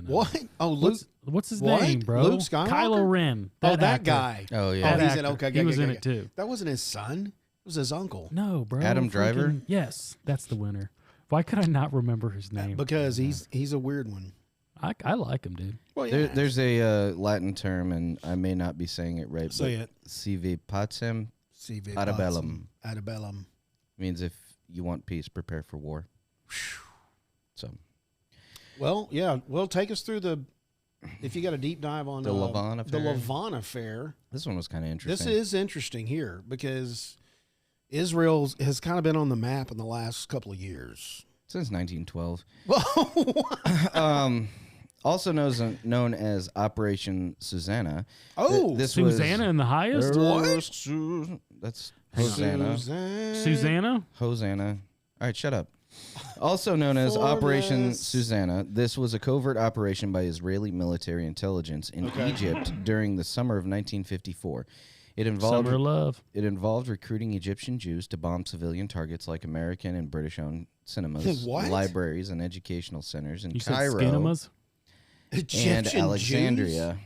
What? Oh, Luke. What's his What? Name, bro? Luke Skywalker? Kylo Ren. Oh, that actor. guy. Oh, Oh, yeah. That he's in. actor. Okay, He okay, was okay, in okay. it too. That wasn't his son. It was his uncle. No, bro. Adam Driver? Freaking- Yes, that's the winner. Why could I not remember his name? Because he's a weird one. I like him, dude. Well, yeah. There's a Latin term, and I may not be saying it right. Say but it. Sive pacem CV parabellum Adabellum. means if you want peace, prepare for war. So Well, yeah. Well, take us through if you got a deep dive on The Levant The affair? Levant affair. this one was kind of This interesting. is interesting here because Israel has kind of been on the map in the last couple of years. Since 1912. Well, Also known as Operation Susanna. Oh, this Susanna in the highest? That's Hosanna. Susanna? Hosanna. All right, shut up. Also known as Operation Susanna, this was a covert operation by Israeli military intelligence in Egypt during the summer of 1954. Summer of love. It involved recruiting Egyptian Jews to bomb civilian targets like American and British-owned cinemas, libraries, and educational centers in Cairo and Alexandria. Jews?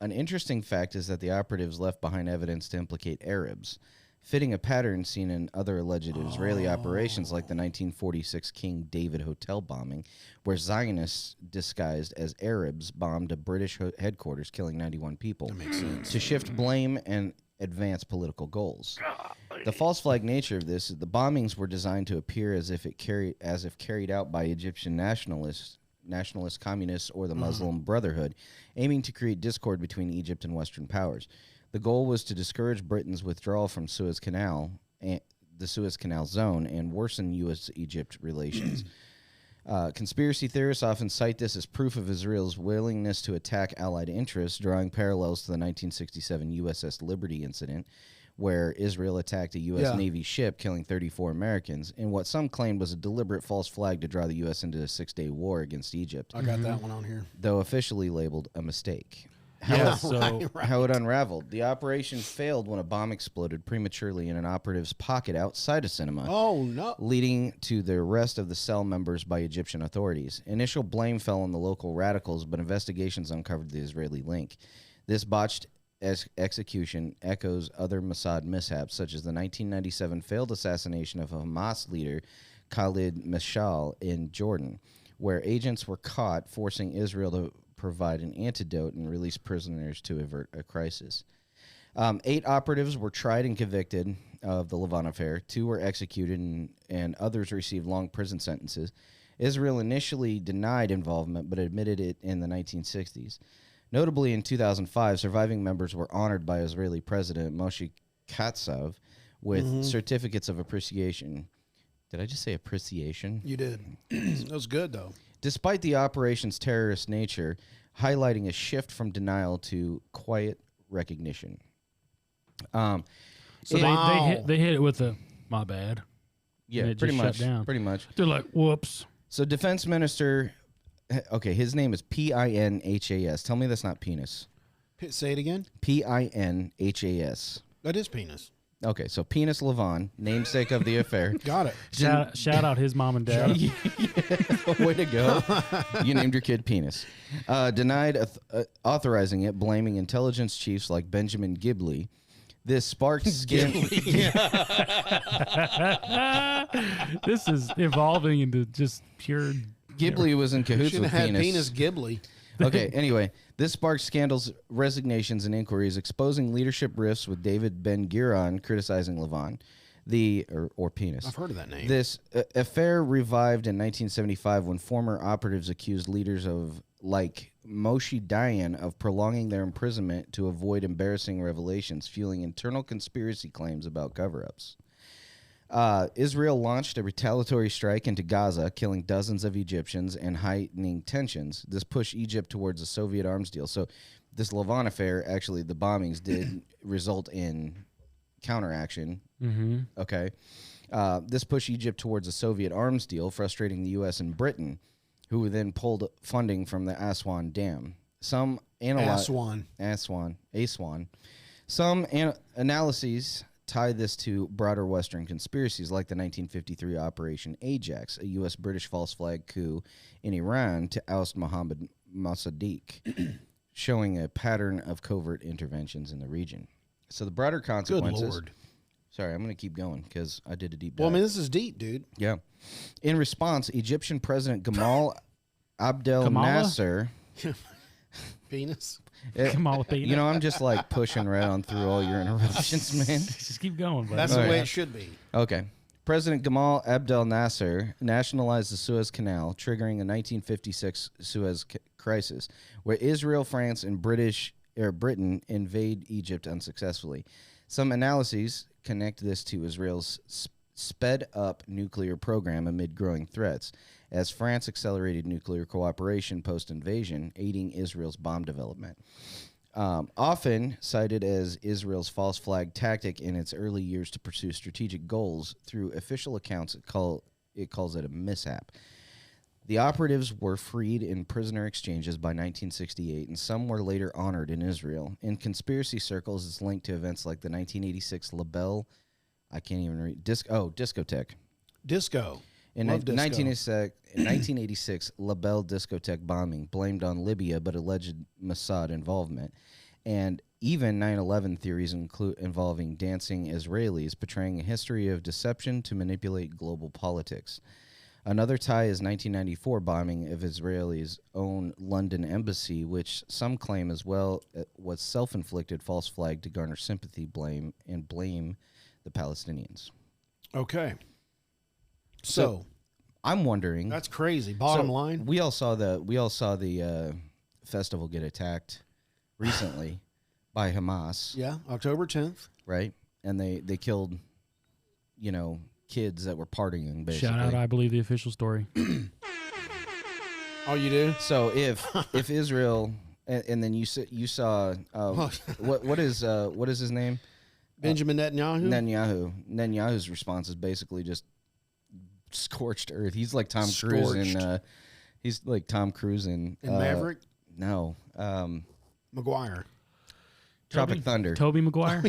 An interesting fact is that the operatives left behind evidence to implicate Arabs, fitting a pattern seen in other alleged Israeli operations like the 1946 King David Hotel bombing, where Zionists disguised as Arabs bombed a British headquarters, killing 91 people. That makes sense. To shift blame and advance political goals. The false flag nature of this is the bombings were designed to appear as if carried out by Egyptian nationalist communists or the Muslim Brotherhood, aiming to create discord between Egypt and Western powers. The goal was to discourage Britain's withdrawal from Suez Canal and the Suez Canal zone and worsen U.S.-Egypt relations. Conspiracy theorists often cite this as proof of Israel's willingness to attack Allied interests, drawing parallels to the 1967 USS Liberty incident, where Israel attacked a U.S. Navy ship, killing 34 Americans, in what some claimed was a deliberate false flag to draw the U.S. into a six-day war against Egypt. I got that one on here. Though officially labeled a mistake. How it unraveled. The operation failed when a bomb exploded prematurely in an operative's pocket outside a cinema. Oh, no. Leading to the arrest of the cell members by Egyptian authorities. Initial blame fell on the local radicals, but investigations uncovered the Israeli link. This botched execution echoes other Mossad mishaps, such as the 1997 failed assassination of Hamas leader Khalid Mashal in Jordan, where agents were caught forcing Israel to provide an antidote and release prisoners to avert a crisis. 8 operatives were tried and convicted of the Lavon affair. 2 were executed and others received long prison sentences. Israel initially denied involvement but admitted it in the 1960s. Notably, in 2005, surviving members were honored by Israeli President Moshe Katsav with certificates of appreciation. Did I just say appreciation? You did. That was good, though. Despite the operation's terrorist nature, highlighting a shift from denial to quiet recognition. So they hit it with a my bad. Yeah, and it pretty just much. shut down. Pretty much. They're like, whoops. So Defense Minister, okay, his name is Pinhas. Tell me that's not penis. Say it again. Pinhas. That is penis. Okay, so Penis Lavon, namesake of the affair. Got it. Shout out his mom and dad. Way to go. You named your kid Penis. Denied authorizing it, blaming intelligence chiefs like Benjamin Gibley. This sparked This is evolving into just pure... Gibley was in cahoots Should with have had Penis. penis Gibley. Okay, anyway, this sparked scandals, resignations, and inquiries, exposing leadership rifts with David Ben-Gurion criticizing Lavon, or Penis. I've heard of that name. This affair revived in 1975 when former operatives accused leaders like Moshe Dayan of prolonging their imprisonment to avoid embarrassing revelations, fueling internal conspiracy claims about cover-ups. Israel launched a retaliatory strike into Gaza, killing dozens of Egyptians and heightening tensions. This pushed Egypt towards a Soviet arms deal. So this Lavon affair, actually, the bombings did result in counteraction. Mm-hmm. Okay. This pushed Egypt towards a Soviet arms deal, frustrating the U.S. and Britain, who then pulled funding from the Aswan Dam. Some Aswan. Some analyses tie this to broader Western conspiracies like the 1953 Operation Ajax, a U.S.-British false flag coup in Iran to oust Mohammed Mossadegh, showing a pattern of covert interventions in the region. So the broader consequences... Good Lord. Sorry, I'm going to keep going because I did a deep dive. Well, I mean, this is deep, dude. Yeah. In response, Egyptian President Gamal Abdel Nasser... Penis. Kamal Penis. You know, I'm just like pushing right on through all your interruptions, man. Just keep going, buddy. That's the way it should be. Okay. President Gamal Abdel Nasser nationalized the Suez Canal, triggering a 1956 Suez crisis, where Israel, France, and Britain invade Egypt unsuccessfully. Some analyses connect this to Israel's sped up nuclear program amid growing threats, as France accelerated nuclear cooperation post-invasion, aiding Israel's bomb development. Often cited as Israel's false flag tactic in its early years to pursue strategic goals, through official accounts it calls it a mishap. The operatives were freed in prisoner exchanges by 1968, and some were later honored in Israel. In conspiracy circles, it's linked to events like the 1986 LaBelle, I can't even read, discotheque. Disco. In Love disco. 1986, LaBelle discotheque bombing, blamed on Libya but alleged Mossad involvement. And even 9/11 theories involving dancing Israelis, portraying a history of deception to manipulate global politics. Another tie is 1994 bombing of Israel's own London embassy, which some claim as well was self-inflicted false flag to garner sympathy, blame the Palestinians. Okay. So I'm wondering. that's crazy. Bottom So, line. we all saw the festival get attacked recently by Hamas, Yeah, October 10th. right? And they killed, kids that were partying, basically. Shout out, I believe the official story. Oh, you do? So if Israel and then you saw what is his name? Benjamin Netanyahu? Netanyahu's response is basically just scorched earth. He's like Tom Cruise in Maverick? No. McGuire. Tropic Thunder. Toby Maguire.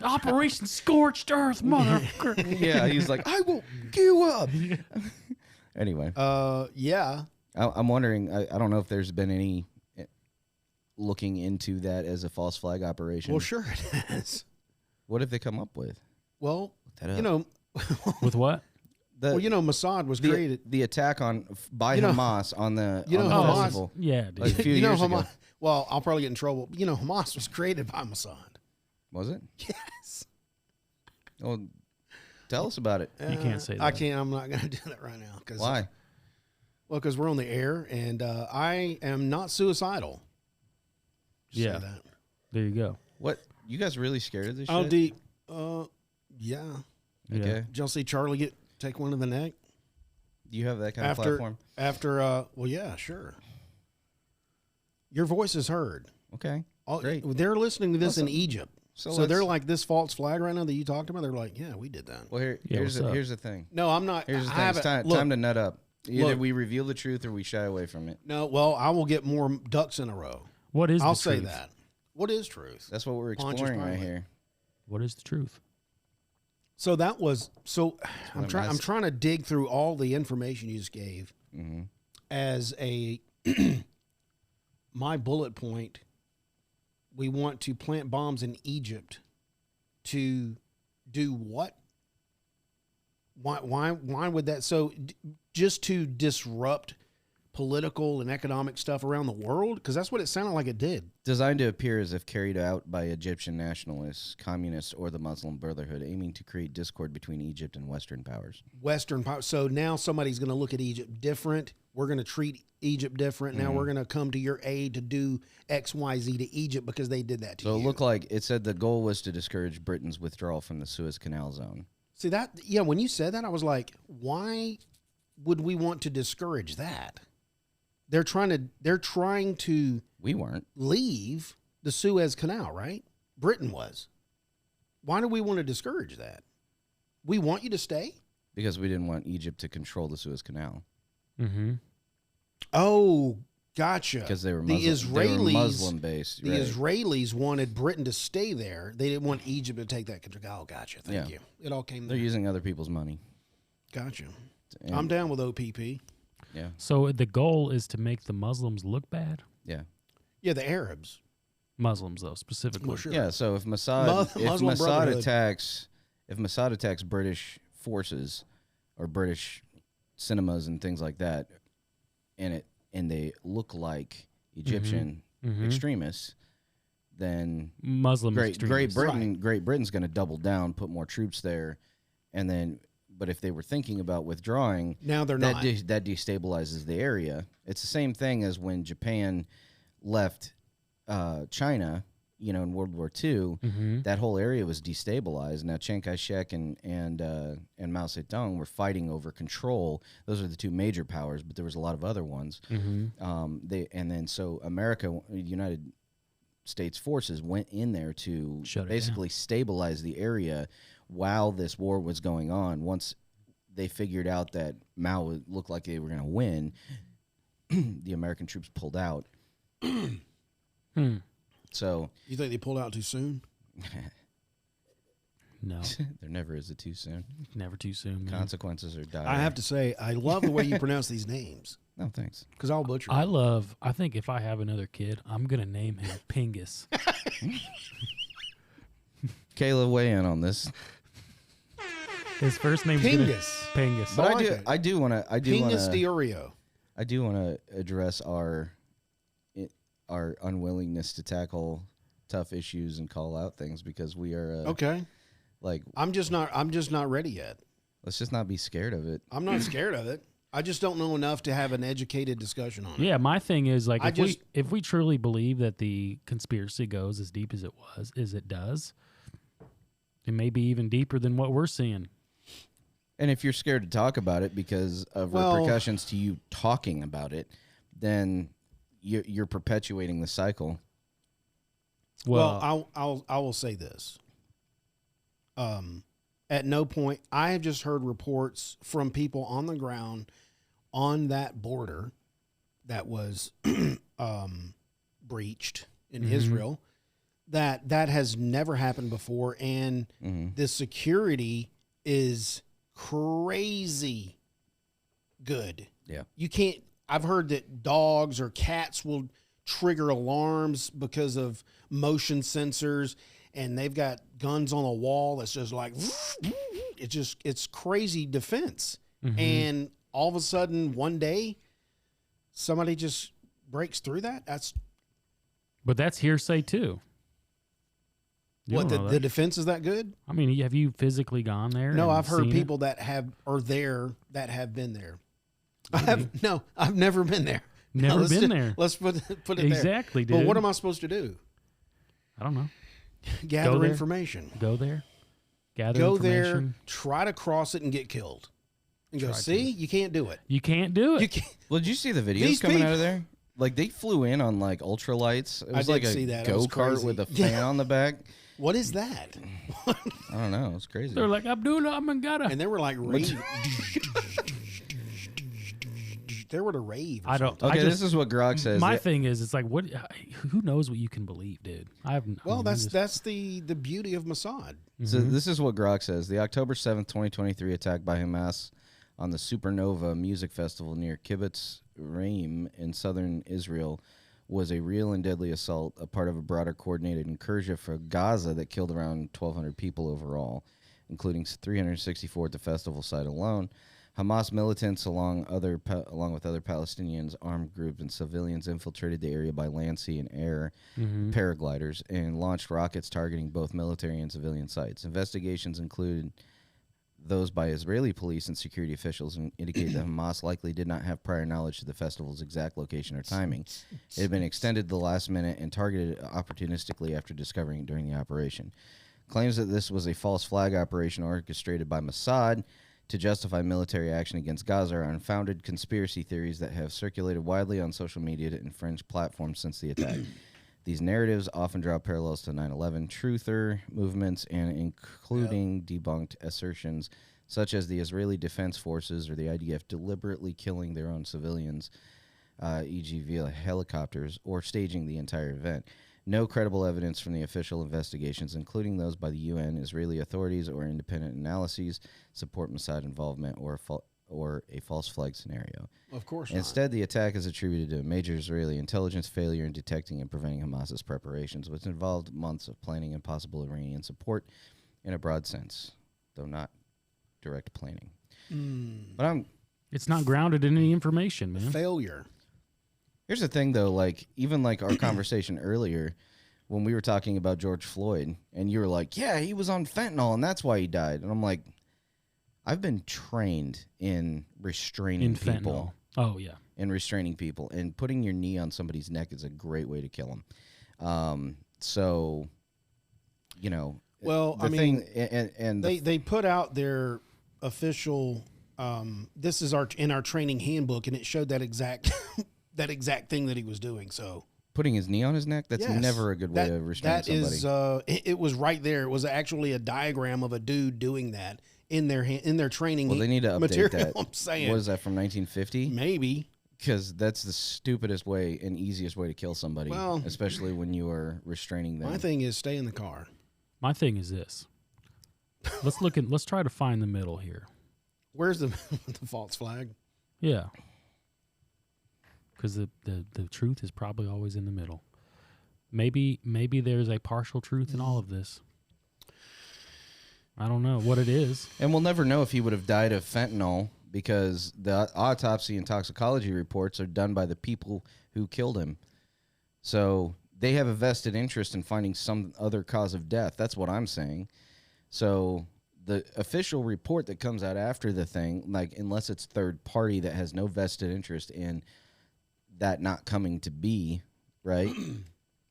Operation Scorched Earth, motherfucker. Yeah, he's like, I will give up. Anyway, Yeah. I'm wondering. I don't know if there's been any looking into that as a false flag operation. Well, sure it has. What have they come up with? Well, that up. you know, With what? Mossad was created. The attack by Hamas on the Hamas- festival. Yeah, dude. Like a few years ago. Hamas. Well, I'll probably get in trouble. But, Hamas was created by Mossad. Was it? Yes. Well, tell us about it. You can't say that. I can't. I'm not going to do that right now. Why? Well, because we're on the air, and I am not suicidal. Just say Yeah. that. There you go. What? You guys really scared of this How shit? deep? Yeah. Okay. Yeah. Did y'all see Charlie take one in the neck? Do you have that kind of platform? Well, yeah, sure. Your voice is heard. Okay. Great. They're listening to this in Egypt. So So they're let's- like, this false flag right now that you talked about, they're like, yeah, we did that. Well, Yeah, here's what's up? the thing. No, I'm not. Here's the I thing. It's haven't- time to nut up. Either Look. we reveal the truth or we shy away from it. No, well, I will get more ducks in a row. What is I'll the say truth? that. What is truth? That's what we're Pontius exploring right Pilate. here. What is the truth? So that was I'm I'm trying. I'm asking. trying to dig through all the information you just gave Mm-hmm. as a my bullet point. We want to plant bombs in Egypt to do what? Why would that? So just to disrupt political and economic stuff around the world? Because that's what it sounded like it did. Designed to appear as if carried out by Egyptian nationalists, communists, or the Muslim Brotherhood, aiming to create discord between Egypt and Western powers. Western power. So now somebody's going to look at Egypt different. We're going to treat Egypt different. Now we're going to come to your aid to do X, Y, Z to Egypt because they did that to So you. it looked like it said the goal was to discourage Britain's withdrawal from the Suez Canal zone. See that? Yeah. When you said that, I was like, why would we want to discourage that? They're trying to We weren't. leave the Suez Canal, right? Britain was. Why do we want to discourage that? We want you to stay? Because we didn't want Egypt to control the Suez Canal. Mm-hmm. Oh, gotcha. Because they were the Muslim, Israelis, Muslim based. The Israelis wanted Britain to stay there. They didn't want Egypt to take that control. Oh, gotcha. Thank you. It all came They're there. using other people's money. Gotcha. And- I'm down with OPP. Yeah. So the goal is to make the Muslims look bad? Yeah. Yeah, the Arabs. Muslims, though, specifically. Well, sure. Yeah. So if Mossad, Muslim Brotherhood. if Mossad attacks British forces or British cinemas and things like that, and they look like Egyptian Mhm. extremists, then Muslim Great extremists. Britain's going to double down, put more troops there, and then. But if they were thinking about withdrawing, Now they're that not. that destabilizes the area. It's the same thing as when Japan left China in World War II, that whole area was destabilized. Now Chiang Kai-shek and Mao Zedong were fighting over control. Those are the two major powers, but there was a lot of other ones. So America, United States forces went in there to basically stabilize the area while this war was going on. Once they figured out that Mao looked like they were going to win, the American troops pulled out. So you think they pulled out too soon? No. There never is a too soon. Never too soon, man. Consequences are dire. I have to say, I love the way you pronounce these names. No, thanks. Because I'll butcher them. I think if I have another kid, I'm going to name him Pingus. Kayla, weigh in on this. His first name's Pingus. Pingus. But like I do want to Pingus de Oreo. I do want to address our unwillingness to tackle tough issues and call out things because we are Okay. like I'm just not ready yet. let's just not be scared of it. I'm not scared of it. I just don't know enough to have an educated discussion on it. Yeah, my thing is like I if we truly believe that the conspiracy goes as deep as it does, it may be even deeper than what we're seeing. And if you're scared to talk about it because of repercussions to you talking about it, then you're perpetuating the cycle. Well, I will say this. At no point, I have just heard reports from people on the ground on that border that was breached in Israel that has never happened before, and the security is crazy good. Yeah. You can't. I've heard that dogs or cats will trigger alarms because of motion sensors, and they've got guns on a wall that's just like it's crazy defense. And all of a sudden one day somebody just breaks through that. But that's hearsay too. You What, don't know the that. defense is that good? I mean, have you physically gone there? No, and I've heard seen people that are there that have been there. I've never been there. Never Let's been just- there. Let's put it there. Exactly, dude. But what am I supposed to do? I don't know. Gather there. information. Go there. Gather Go there, information. try to cross it and get killed. And go, see, you can't do it. You can't do it. You can't. Well, did you see the videos These coming out people- of there? Like they flew in on like ultralights. It was did like a see that. It was go-kart crazy. with a fan on the back. What is that? I don't know. It's crazy. They're like, I'm gotta. And they were like rave. They were to rave. Or I don't. something. Okay, I just, this is what Grog says. My thing is, it's like, what? Who knows what you can believe, dude? I have. Well, I mean, that's the beauty of Mossad. So this is what Grog says. The October 7th, 2023 attack by Hamas on the Supernova Music Festival near Kibbutz Reim in southern Israel was a real and deadly assault, a part of a broader coordinated incursion for Gaza that killed around 1,200 people overall, including 364 at the festival site alone. Hamas militants, along with other Palestinians, armed groups, and civilians, infiltrated the area by land, sea, and air paragliders and launched rockets targeting both military and civilian sites. Investigations included those by Israeli police and security officials and indicate that Hamas likely did not have prior knowledge of the festival's exact location or timing. It had been extended to the last minute and targeted opportunistically after discovering it during the operation. Claims that this was a false flag operation orchestrated by Mossad to justify military action against Gaza are unfounded conspiracy theories that have circulated widely on social media and fringe platforms since the attack. These narratives often draw parallels to 9/11 truther movements and including debunked assertions such as the Israeli Defense Forces or the IDF deliberately killing their own civilians, e.g. via helicopters, or staging the entire event. No credible evidence from the official investigations, including those by the UN, Israeli authorities, or independent analyses, support Mossad involvement or a false flag scenario. Of course not. Instead, the attack is attributed to a major Israeli intelligence failure in detecting and preventing Hamas's preparations, which involved months of planning and possible Iranian support in a broad sense, though not direct planning. But it's not grounded in any information, man. Failure. here's the thing, though. Like even like our conversation earlier, when we were talking about George Floyd, and you were like, "Yeah, he was on fentanyl, and that's why he died," and I'm like, I've been trained in restraining people. Oh, yeah. In restraining people, and putting your knee on somebody's neck is a great way to kill them. So, you know, Well, the I mean, thing, and they put out their official. This is in our training handbook, and it showed that exact that exact thing that he was doing. So putting his knee on his neck, that's yes, never a good way to restrain somebody. That is, it was right there. It was actually a diagram of a dude doing that in their training. Well, they need to update material, that. I'm saying, What is that, from 1950? maybe. Because that's the stupidest way and easiest way to kill somebody, Well, especially when you are restraining them. My thing is stay in the car. My thing is this. Let's try to find the middle here. Where's the the false flag? Yeah. Because the truth is probably always in the middle. Maybe there's a partial truth in all of this. I don't know what it is. And we'll never know if he would have died of fentanyl, because the autopsy and toxicology reports are done by the people who killed him. So they have a vested interest in finding some other cause of death. That's what I'm saying. So the official report that comes out after the thing, like, unless it's third party that has no vested interest in that not coming to be, right?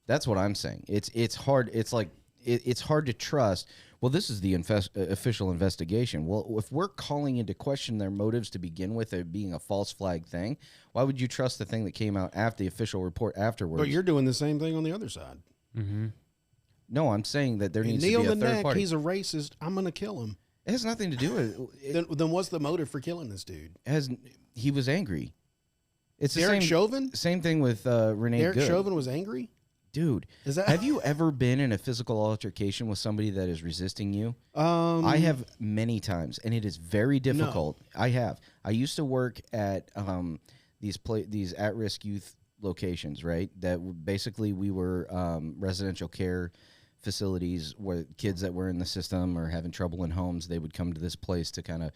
That's what I'm saying. It's hard. It's like it's hard to trust. Well, this is the official investigation. Well, if we're calling into question their motives to begin with, it being a false flag thing, why would you trust the thing that came out after the official report afterwards? But you're doing the same thing on the other side. Mm-hmm. No, I'm saying that there needs knee to be on a the third neck. party. He's a racist. I'm gonna kill him. It has nothing to do with it. Then what's the motive for killing this dude? He was angry. It's the Derek Chauvin. Same thing with Renee Derek Good. Chauvin was angry. Dude, Is that? have you ever been in a physical altercation with somebody that is resisting you? I have many times, and it is very difficult. No. I have. I used to work at these at-risk youth locations, right? That basically we were residential care facilities where kids that were in the system or having trouble in homes, they would come to this place to kind of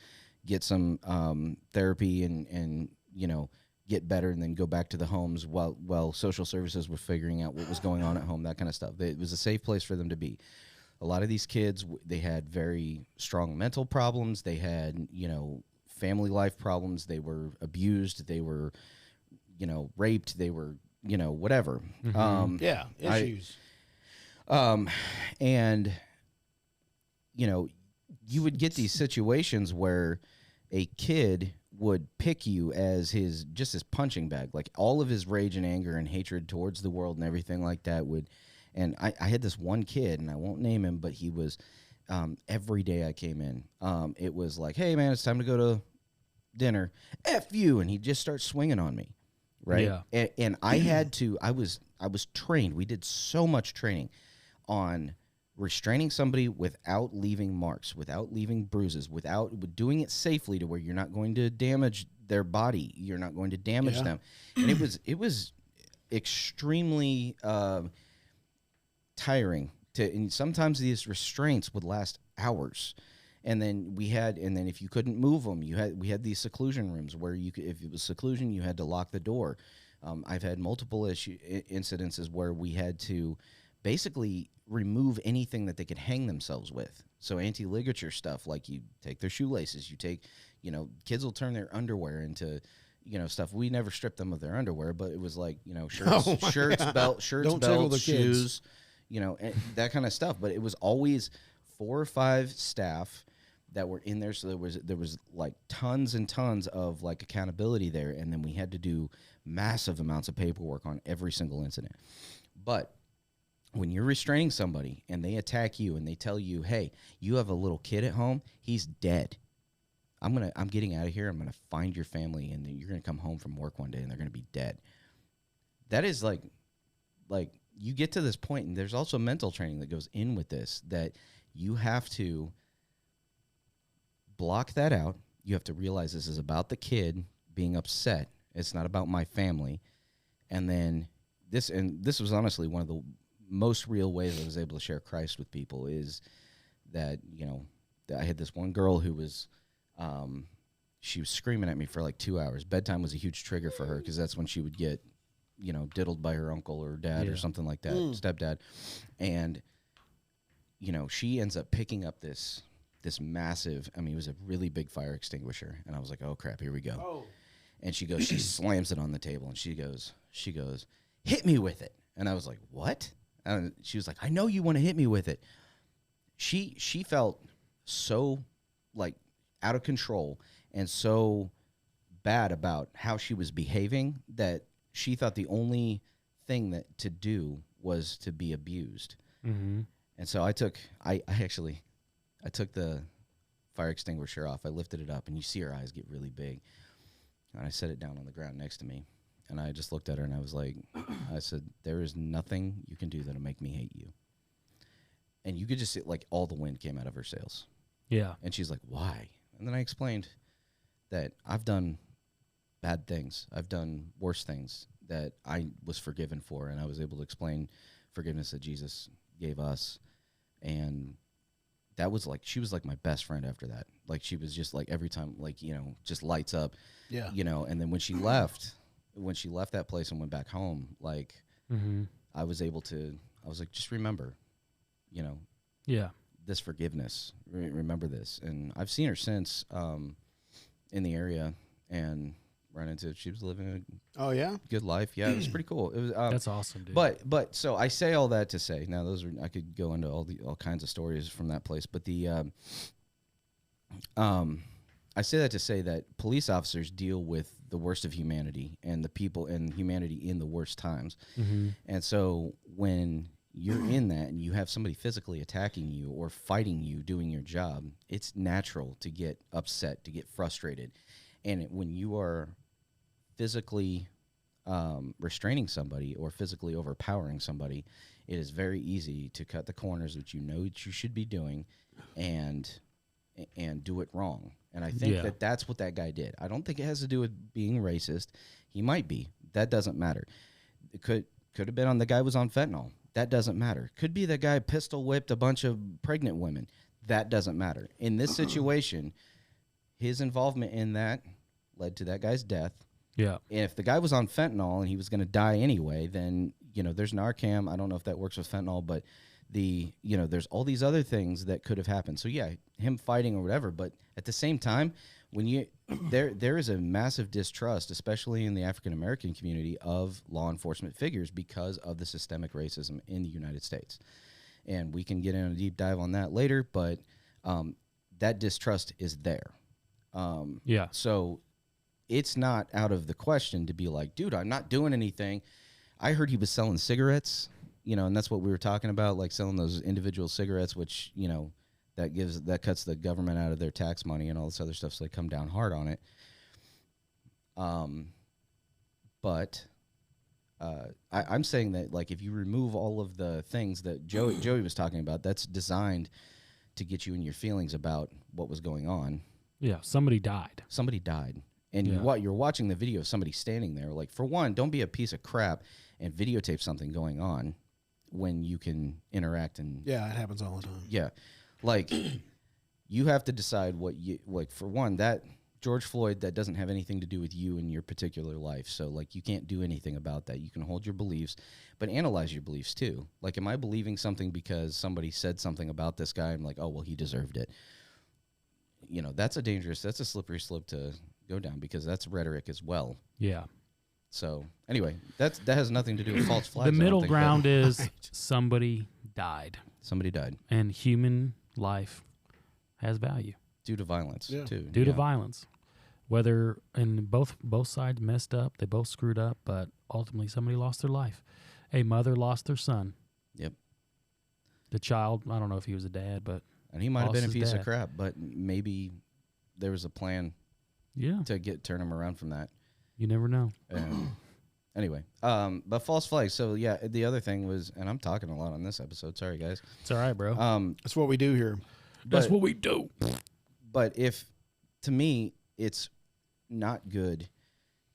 get some therapy and you know, get better, and then go back to the homes while social services were figuring out what was going on at home, that kind of stuff. It was a safe place for them to be. A lot of these kids, they had very strong mental problems. They had, you know, family life problems. They were abused. They were, you know, raped. They were, you know, whatever. Mm-hmm. Issues. And, you know, you would get these situations where a kid would pick you as his punching bag, like all of his rage and anger and hatred towards the world and everything like that would. And I had this one kid, and I won't name him, but he was, every day I came in, it was like, hey man, it's time to go to dinner. F you. And he'd just start swinging on me. Right. Yeah. And I had to, I was trained. We did so much training on restraining somebody without leaving marks, without leaving bruises, without doing it safely to where you're not going to damage their body, you're not going to damage them. And it was extremely tiring and sometimes these restraints would last hours. And then if you couldn't move them, we had these seclusion rooms where if it was seclusion, you had to lock the door. I've had multiple incidences where we had to basically remove anything that they could hang themselves with. So anti-ligature stuff, like you take their shoelaces, you take, you know, kids will turn their underwear into, you know, stuff. We never stripped them of their underwear, but it was like, you know, shirts, belts, shoes, you know, and that kind of stuff. But it was always 4 or 5 staff that were in there. So there was like tons and tons of like accountability there. And then we had to do massive amounts of paperwork on every single incident. But when you're restraining somebody and they attack you and they tell you, hey, you have a little kid at home, he's dead. I'm getting out of here. I'm going to find your family, and you're going to come home from work one day and they're going to be dead. That is like you get to this point, and there's also mental training that goes in with this, that you have to block that out. You have to realize this is about the kid being upset. It's not about my family. And then this was honestly one of the most real ways I was able to share Christ with people is that, you know, I had this one girl who was, she was screaming at me for like 2 hours. Bedtime was a huge trigger for her because that's when she would get, you know, diddled by her uncle or dad or something like that, stepdad. And, you know, she ends up picking up this massive, I mean, it was a really big fire extinguisher. And I was like, oh crap, here we go. Oh. And she goes, she slams it on the table and she goes, hit me with it. And I was like, what? And she was like, I know you want to hit me with it. She felt so like out of control and so bad about how she was behaving that she thought the only thing that to do was to be abused. Mm-hmm. And so I took the fire extinguisher off. I lifted it up, and you see her eyes get really big. And I set it down on the ground next to me. And I just looked at her, and I was like, I said, there is nothing you can do that'll make me hate you. And you could just see, like, all the wind came out of her sails. Yeah. And she's like, why? And then I explained that I've done bad things. I've done worse things that I was forgiven for. And I was able to explain forgiveness that Jesus gave us. And that was like, she was like my best friend after that. Like, she was just like, every time, like, you know, just lights up. Yeah. You know, and then when she left that place and went back home, like, I was like, just remember, you know, Yeah. this forgiveness. Remember this. And I've seen her since in the area and run into, she was living Oh, yeah? a good life. Yeah, it was pretty cool. It was That's awesome, dude. But so I say all that to say, now those are, I could go into all kinds of stories from that place, but I say that to say that police officers deal with the worst of humanity and the people and humanity in the worst times. And so when you're in that and you have somebody physically attacking you or fighting you doing your job, it's natural to get upset, to get frustrated. And when you are physically restraining somebody or physically overpowering somebody, it is very easy to cut the corners that you know that you should be doing and do it wrong. And I think that that's what that guy did. I don't think it has to do with being racist. He might be. That doesn't matter. It could have been on the guy was on fentanyl. That doesn't matter. Could be that guy pistol whipped a bunch of pregnant women. That doesn't matter. In this situation, his involvement in that led to that guy's death. Yeah. And if the guy was on fentanyl and he was going to die anyway, then, you know, there's Narcan. I don't know if that works with fentanyl, but there's all these other things that could have happened. So yeah, him fighting or whatever, but at the same time, when there is a massive distrust, especially in the African American community, of law enforcement figures because of the systemic racism in the United States. And we can get in a deep dive on that later, but that distrust is there. So it's not out of the question to be like, dude, I'm not doing anything. I heard he was selling cigarettes. You know, and that's what we were talking about, like selling those individual cigarettes, which, you know, that cuts the government out of their tax money and all this other stuff, so they come down hard on it. But I'm saying that, like, if you remove all of the things that Joey was talking about, that's designed to get you in your feelings about what was going on. Yeah, somebody died. And you're watching the video of somebody standing there. Like, for one, don't be a piece of crap and videotape something going on when you can interact and Yeah, it happens all the time. yeah, like you have to decide what you like. For one, that George Floyd, that doesn't have anything to do with you and your particular life. So like you can't do anything about that. You can hold your beliefs, but analyze your beliefs too. Like, am I believing something because somebody said something about this guy? I'm like, oh well, he deserved it. You know, that's a slippery slope to go down because that's rhetoric as well. Yeah. So anyway, that has nothing to do with false flags. The middle ground is somebody died. Somebody died. And human life has value. Due to violence, too. Due to violence. Whether, and both sides messed up, they both screwed up, but ultimately somebody lost their life. A mother lost their son. Yep. The child, I don't know if he was a dad, but and he might have been a his piece dad. of crap, but maybe there was a plan to turn him around from that. You never know. Anyway, but false flags. So yeah, the other thing was, and I'm talking a lot on this episode. Sorry, guys. It's all right, bro. That's what we do here. That's what we do. But to me, it's not good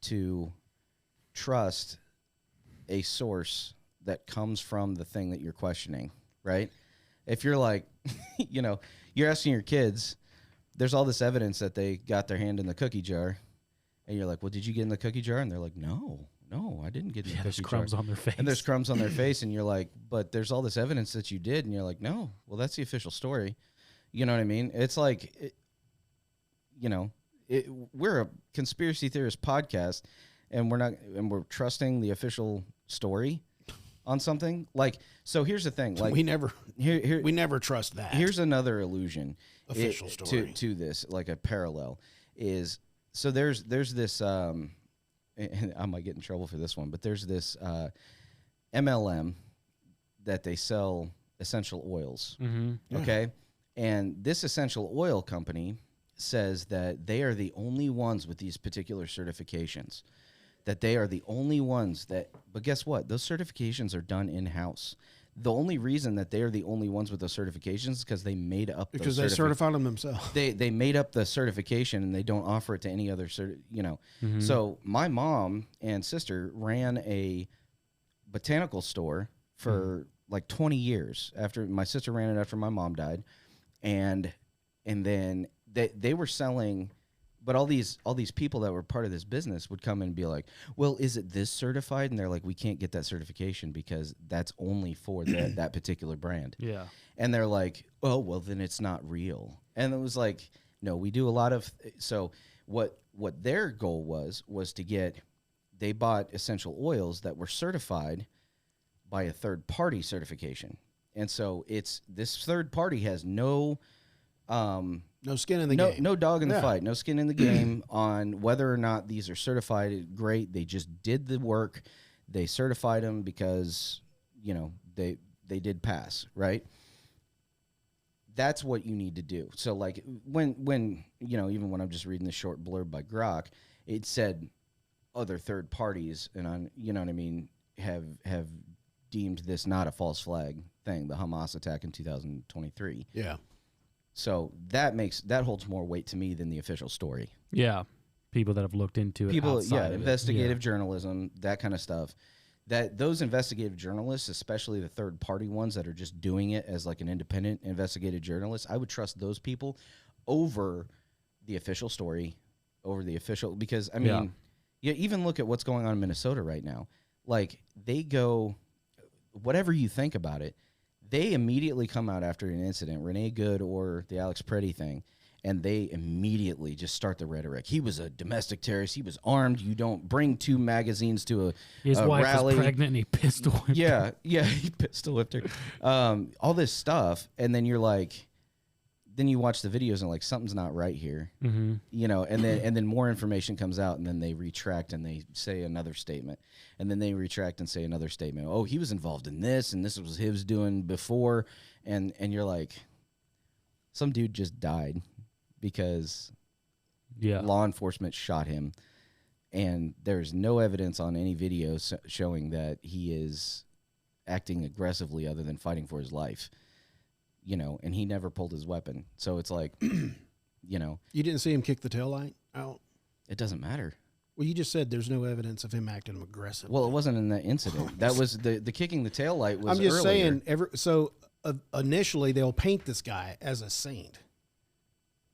to trust a source that comes from the thing that you're questioning, right? If you're like, you know, you're asking your kids, there's all this evidence that they got their hand in the cookie jar. And you're like, well, did you get in the cookie jar? And they're like, no, I didn't get in the cookie there's jar. crumbs on their face. And there's crumbs on their face. And you're like, but there's all this evidence that you did. And you're like, no, well, that's the official story. You know what I mean? It's like, we're a conspiracy theorist podcast and we're trusting the official story. on something. Like, so here's the thing. Like, we never here we never trust that. here's another illusion Official story. to this, like a parallel is, so there's this and I might get in trouble for this one, but there's this MLM that they sell essential oils. Okay. And this essential oil company says that they are the only ones with these particular certifications, that they are the only ones that, but guess what? Those certifications are done in-house. The only reason that they are the only ones with those certifications is because they made up because they certified them themselves. They made up the certification and they don't offer it to any other So my mom and sister ran a botanical store for like 20 years. After my sister ran it after my mom died, and then they were selling. But all these people that were part of this business would come in and be like, well, is it this certified? And they're like, we can't get that certification because that's only for that particular brand. Yeah. And they're like, oh, well, then it's not real. And it was like, no, we do a lot of. So what their goal was to get, they bought essential oils that were certified by a third party certification. And so it's, this third party has no skin in the game. No dog in the fight. No skin in the game on whether or not these are certified. Great. They just did the work. They certified them because, they did pass, right? That's what you need to do. So like when even when I'm just reading the short blurb by Grok, it said other third parties and have deemed this not a false flag thing, the Hamas attack in 2023. Yeah. So that holds more weight to me than the official story. Yeah. People that have looked into it. Investigative journalism, that kind of stuff. That those investigative journalists, especially the third party ones that are just doing it as like an independent investigative journalist, I would trust those people over the official story, because even look at what's going on in Minnesota right now. Like they go, whatever you think about it, they immediately come out after an incident, Renee Good or the Alex Preddy thing, and they immediately just start the rhetoric. He was a domestic terrorist. He was armed. You don't bring two magazines to His a wife rally. was pregnant and he pistol whipped her. Yeah, he pistol whipped her. All this stuff, and then you're like, then you watch the videos and like something's not right here, and then more information comes out, and then they retract and they say another statement, and then they retract and say another statement. Oh, he was involved in this, and this was his doing before, and you're like, some dude just died because law enforcement shot him, and there's no evidence on any video showing that he is acting aggressively other than fighting for his life. And he never pulled his weapon. So it's like, You didn't see him kick the taillight out? it doesn't matter. Well, you just said there's no evidence of him acting aggressive. Well, it wasn't in that incident. That was the kicking the taillight was I'm just earlier. saying, initially they'll paint this guy as a saint.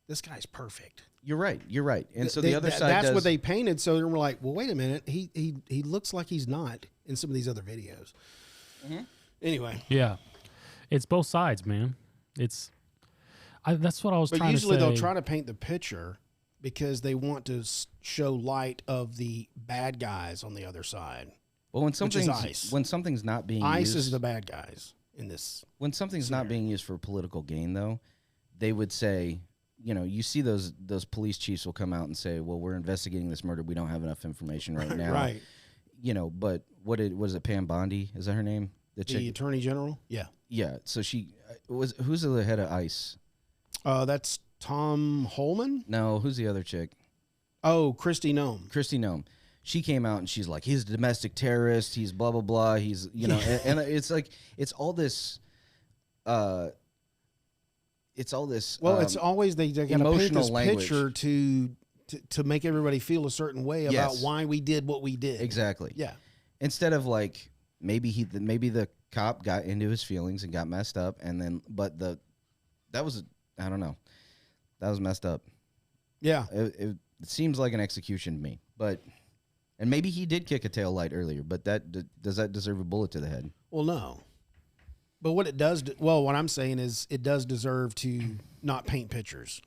This guy's perfect. You're right. And so the other side that's what they painted. So we're like, well, wait a minute. He looks like he's not in some of these other videos. Anyway. Yeah. It's both sides, man. That's what I was trying to say. But usually they'll try to paint the picture because they want to show light of the bad guys on the other side. Well, when something's not being ICE used, is the bad guys in this. When something's not being used for political gain, though, they would say, you see those police chiefs will come out and say, well, we're investigating this murder. We don't have enough information right now. Right. But what is it? Pam Bondi? Is that her name? The Attorney General? Yeah. Yeah. So who's the head of ICE? That's Tom Holman? No, who's the other chick? Oh, Kristi Noem. She came out and she's like, he's a domestic terrorist. He's blah, blah, blah. He's, and it's like, it's all this, well, it's always they got to paint this picture to make everybody feel a certain way about why we did what we did. Exactly. Yeah. Instead of like, maybe the cop got into his feelings and got messed up, and then, that was messed up. Yeah. It seems like an execution to me, and maybe he did kick a tail light earlier, but does that deserve a bullet to the head? Well, no. But what it does, what I'm saying is it does deserve to not paint pictures.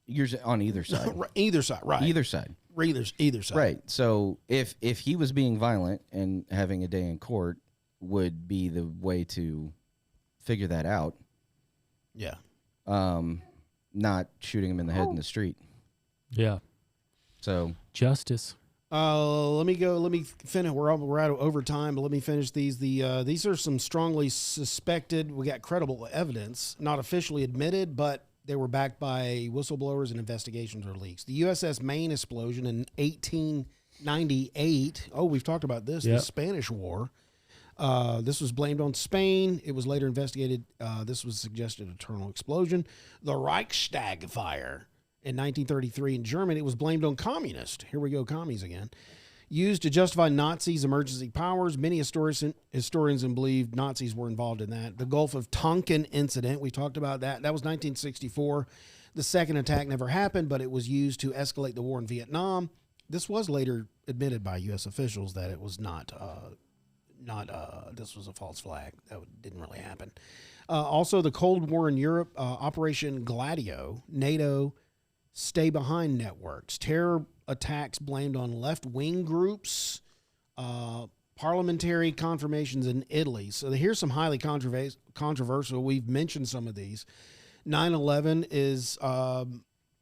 You're on either side. Either side, right. Either side. either side. Right. So if he was being violent and having a day in court would be the way to figure that out. Yeah. Not shooting him in the head in the street. Yeah. So Justice. Let me finish. We're out of overtime, but let me finish these. These are some strongly suspected. We got credible evidence, not officially admitted, but they were backed by whistleblowers and investigations or leaks. The USS Maine explosion in 1898. Oh, we've talked about this. Yep. The Spanish War. This was blamed on Spain. It was later investigated. This was suggested eternal explosion. The Reichstag fire in 1933 in Germany. It was blamed on communists. Here we go, commies again. Used to justify Nazis' emergency powers. Many historians believe Nazis were involved in that. The Gulf of Tonkin incident, we talked about that. That was 1964. The second attack never happened, but it was used to escalate the war in Vietnam. This was later admitted by U.S. officials that it was not this was a false flag. That didn't really happen. Also, the Cold War in Europe, Operation Gladio, NATO stay behind networks, terror attacks blamed on left-wing groups, parliamentary confirmations in Italy. So here's some highly controversial. We've mentioned some of these. 9/11 is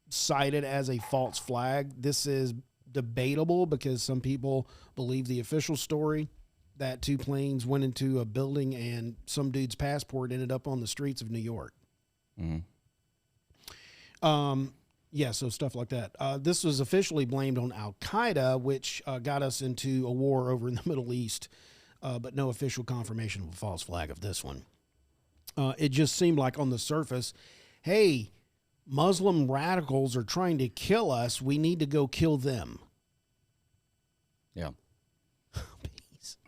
cited as a false flag. This is debatable because some people believe the official story that two planes went into a building and some dude's passport ended up on the streets of New York. Mhm. Yeah, so stuff like that. This was officially blamed on Al-Qaeda, which got us into a war over in the Middle East, but no official confirmation of a false flag of this one. It just seemed like on the surface, hey, Muslim radicals are trying to kill us. We need to go kill them. yeah.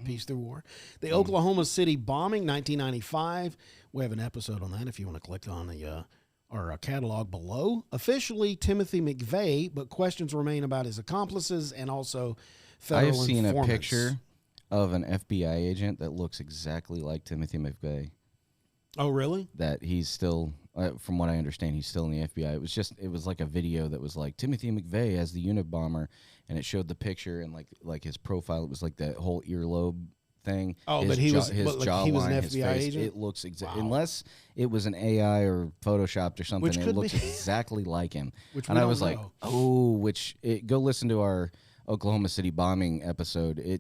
Peace through war. The Oklahoma City bombing, 1995. We have an episode on that if you want to click on our catalog below. Officially Timothy McVeigh, but questions remain about his accomplices and also federal I've seen informants. a picture of an FBI agent that looks exactly like Timothy McVeigh. Oh, really? That he's still, from what I understand, he's still in the FBI. It was like a video that was like Timothy McVeigh as the Unabomber, and it showed the picture and like his profile. It was like the whole earlobe thing. Oh, his but he was his but, like, jawline, he was an his FBI face, agent? It looks exactly, Wow. unless it was an AI or photoshopped or something. Which It could looks be. exactly like him. Which and we I don't was like, know. oh, go listen to our Oklahoma City bombing episode.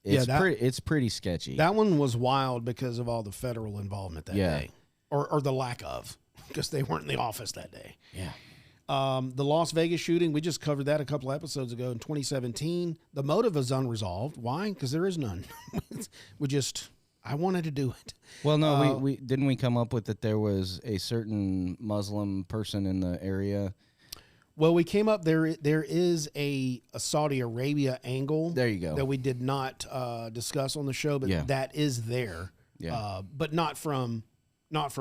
It's pretty sketchy. That one was wild because of all the federal involvement that Yeah. day. Or the lack of, because they weren't in the office that day. Yeah. The Las Vegas shooting, we just covered that a couple episodes ago in 2017. The motive is unresolved. Why? Because there is none. I wanted to do it. Well, no, we didn't we come up with that there was a certain Muslim person in the area. Well, we came up there. There is a Saudi Arabia angle. There you go. That we did not discuss on the show, but Yeah. that is there. Yeah. But not from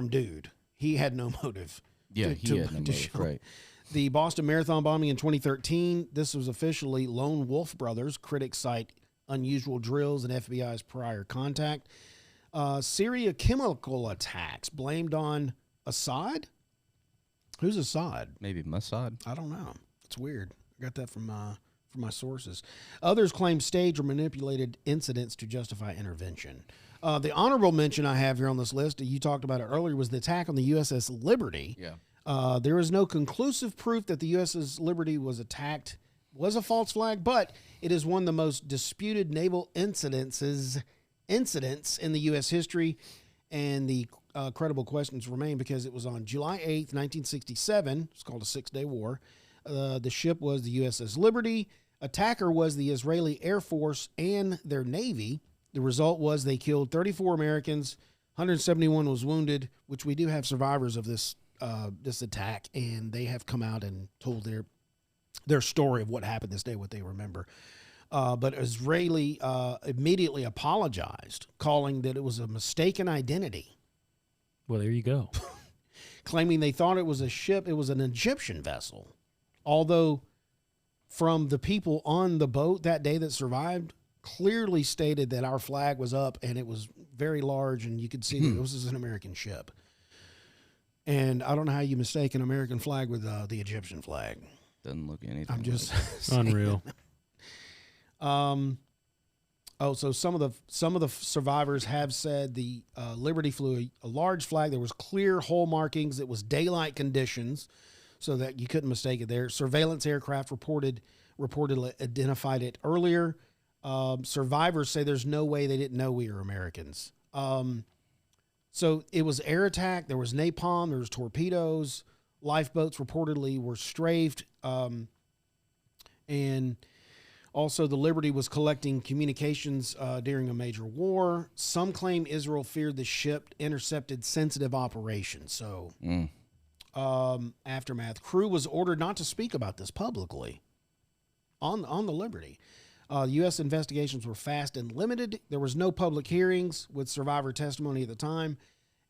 dude. He had no motive. Yeah, he had no motive, show. right. The Boston Marathon bombing in 2013. This was officially Lone Wolf Brothers. Critics cite unusual drills and FBI's prior contact. Syria chemical attacks blamed on Assad. Who's Assad? Maybe Mossad. I don't know. It's weird. I got that from my sources. Others claim staged or manipulated incidents to justify intervention. The honorable mention I have here on this list, you talked about it earlier, was the attack on the USS Liberty. Yeah. There is no conclusive proof that the USS Liberty was attacked, was a false flag, but it is one of the most disputed naval incidents in the U.S. history, and the credible questions remain because it was on July 8th, 1967. It's called a 6-day war. The ship was the USS Liberty. Attacker was the Israeli Air Force and their Navy. The result was they killed 34 Americans, 171 was wounded, which we do have survivors of this attack, and they have come out and told their story of what happened this day, what they remember. But Israeli immediately apologized, calling that it was a mistaken identity, Well, there you go. claiming they thought it was a ship. It was an Egyptian vessel. Although from the people on the boat that day that survived, clearly stated that our flag was up and it was very large and you could see that this is an American ship. And I don't know how you mistake an American flag with the Egyptian flag. Doesn't look anything. I'm just like Unreal. So some of the survivors have said the Liberty flew a large flag. There was clear hole markings. It was daylight conditions, so that you couldn't mistake it there. Surveillance aircraft reportedly identified it earlier. Survivors say there's no way they didn't know we were Americans. So it was air attack. There was napalm. There was torpedoes. Lifeboats reportedly were strafed. And also the Liberty was collecting communications during a major war. Some claim Israel feared the ship intercepted sensitive operations. So aftermath. Crew was ordered not to speak about this publicly on the Liberty. U.S. investigations were fast and limited. There was no public hearings with survivor testimony at the time,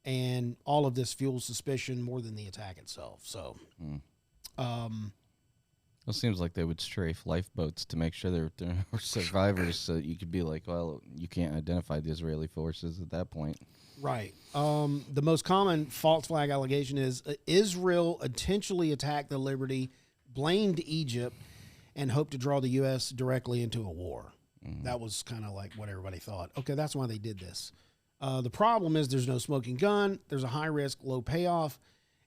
and all of this fuels suspicion more than the attack itself. So, it seems like they would strafe lifeboats to make sure there were survivors, so you could be like, well, you can't identify the Israeli forces at that point. Right. The most common false flag allegation is Israel intentionally attacked the Liberty, blamed Egypt, and hoped to draw the U.S. directly into a war. That was kind of like what everybody thought. Okay, that's why they did this. The problem is there's no smoking gun. There's a high risk, low payoff,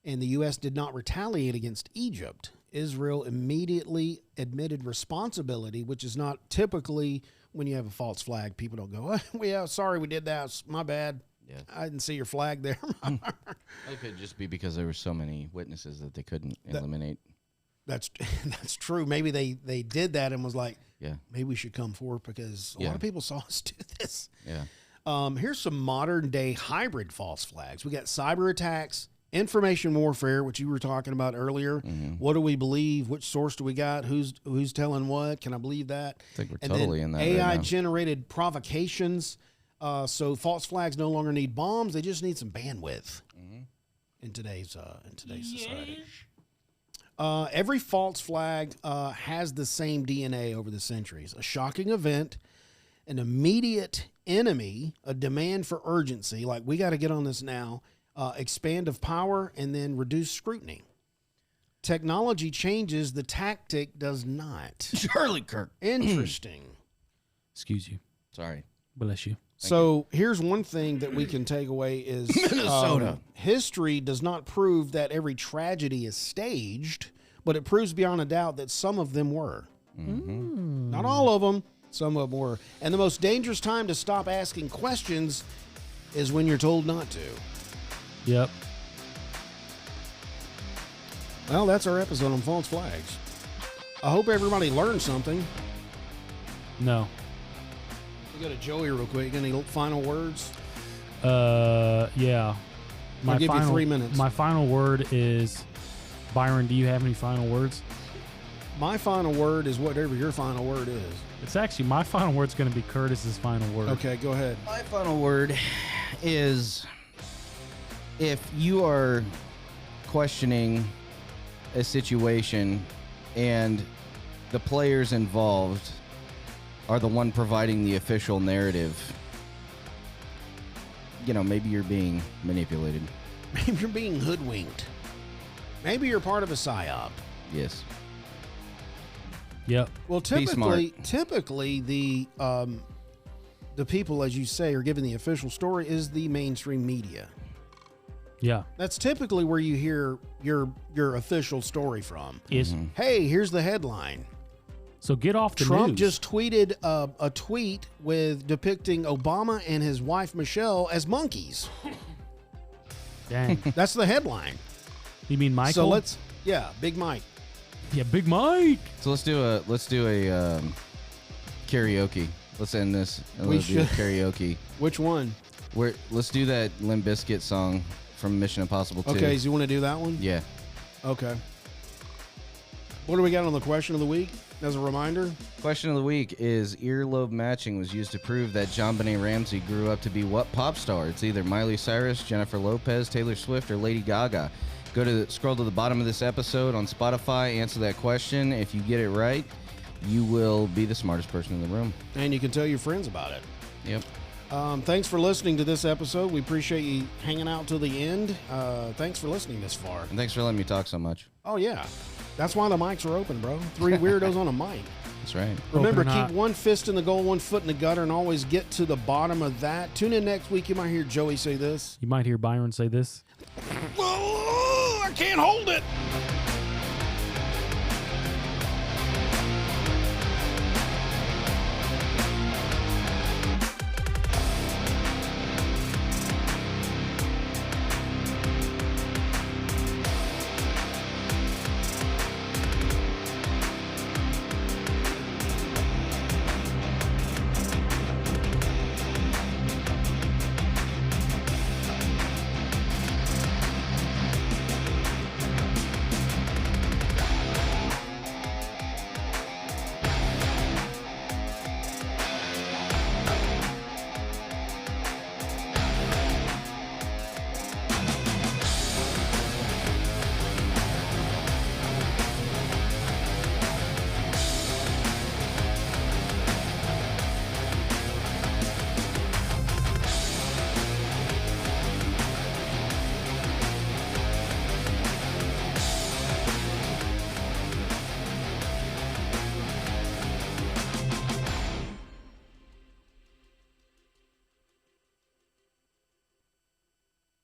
and the U.S. did not retaliate against Egypt. Israel immediately admitted responsibility, which is not typically when you have a false flag. People don't go, oh, yeah, sorry, we did that. It's my bad. Yeah. I didn't see your flag there. It could just be because there were so many witnesses that they couldn't eliminate. That's true. Maybe they did that and was like, Yeah. maybe we should come forward because a lot of people saw us do this. Yeah. Here's some modern day hybrid false flags. We got cyber attacks, information warfare, which you were talking about earlier. What do we believe? Which source do we got? Who's telling what? Can I believe that? I think we're And totally then in that AI right now. generated provocations. So false flags no longer need bombs; they just need some bandwidth in today's society. Every false flag has the same DNA over the centuries: a shocking event, an immediate enemy, a demand for urgency, like we got to get on this now, expand of power, and then reduce scrutiny. Technology changes, the tactic does not. Charlie Kirk. Interesting. Excuse you. Sorry. Bless you. So here's one thing that we can take away is Minnesota. History does not prove that every tragedy is staged, but it proves beyond a doubt that some of them were. Not all of them, some of them were. And the most dangerous time to stop asking questions is when you're told not to. Yep. Well, that's our episode on false flags. I hope everybody learned something. No. We go to Joey real quick. Any final words? Yeah. I'll give you 3 minutes. My final word is, Byron, do you have any final words? My final word is whatever your final word is. It's actually, my final word's going to be Curtis's final word. Okay, go ahead. My final word is, if you are questioning a situation and the players involved are the one providing the official narrative, maybe you're being manipulated. Maybe you're being hoodwinked. Maybe you're part of a psyop. Yes. Yep. Well, typically the people, as you say, are giving the official story is the mainstream media. Yeah. That's typically where you hear your official story from. Is Hey, here's the headline. So get off the Trump news. just tweeted a tweet with depicting Obama and his wife Michelle as monkeys. Dang. That's the headline. You mean Michael? So Big Mike. Yeah, Big Mike. So let's do a karaoke. Let's end this. And We let's do a should. karaoke. Which one? Let's do that Limp Bizkit song from Mission Impossible 2. Okay, so you want to do that one? Yeah. Okay. What do we got on the question of the week? As a reminder, Question of the week is, earlobe matching was used to prove that John Benet Ramsey grew up to be what pop star? It's either Miley Cyrus, Jennifer Lopez, Taylor Swift, or Lady Gaga. Scroll to the bottom of this episode on Spotify, answer that question. If you get it right, you will be the smartest person in the room. and you can tell your friends about it. Yep. Thanks for listening to this episode. We appreciate you hanging out till the end. Thanks for listening this far. And thanks for letting me talk so much. Oh, yeah. That's why the mics are open, bro. 3 weirdos on a mic. That's right. Remember, Open or keep not. one fist in the goal, one foot in the gutter, and always get to the bottom of that. Tune in next week. You might hear Joey say this. You might hear Byron say this. Oh, I can't hold it.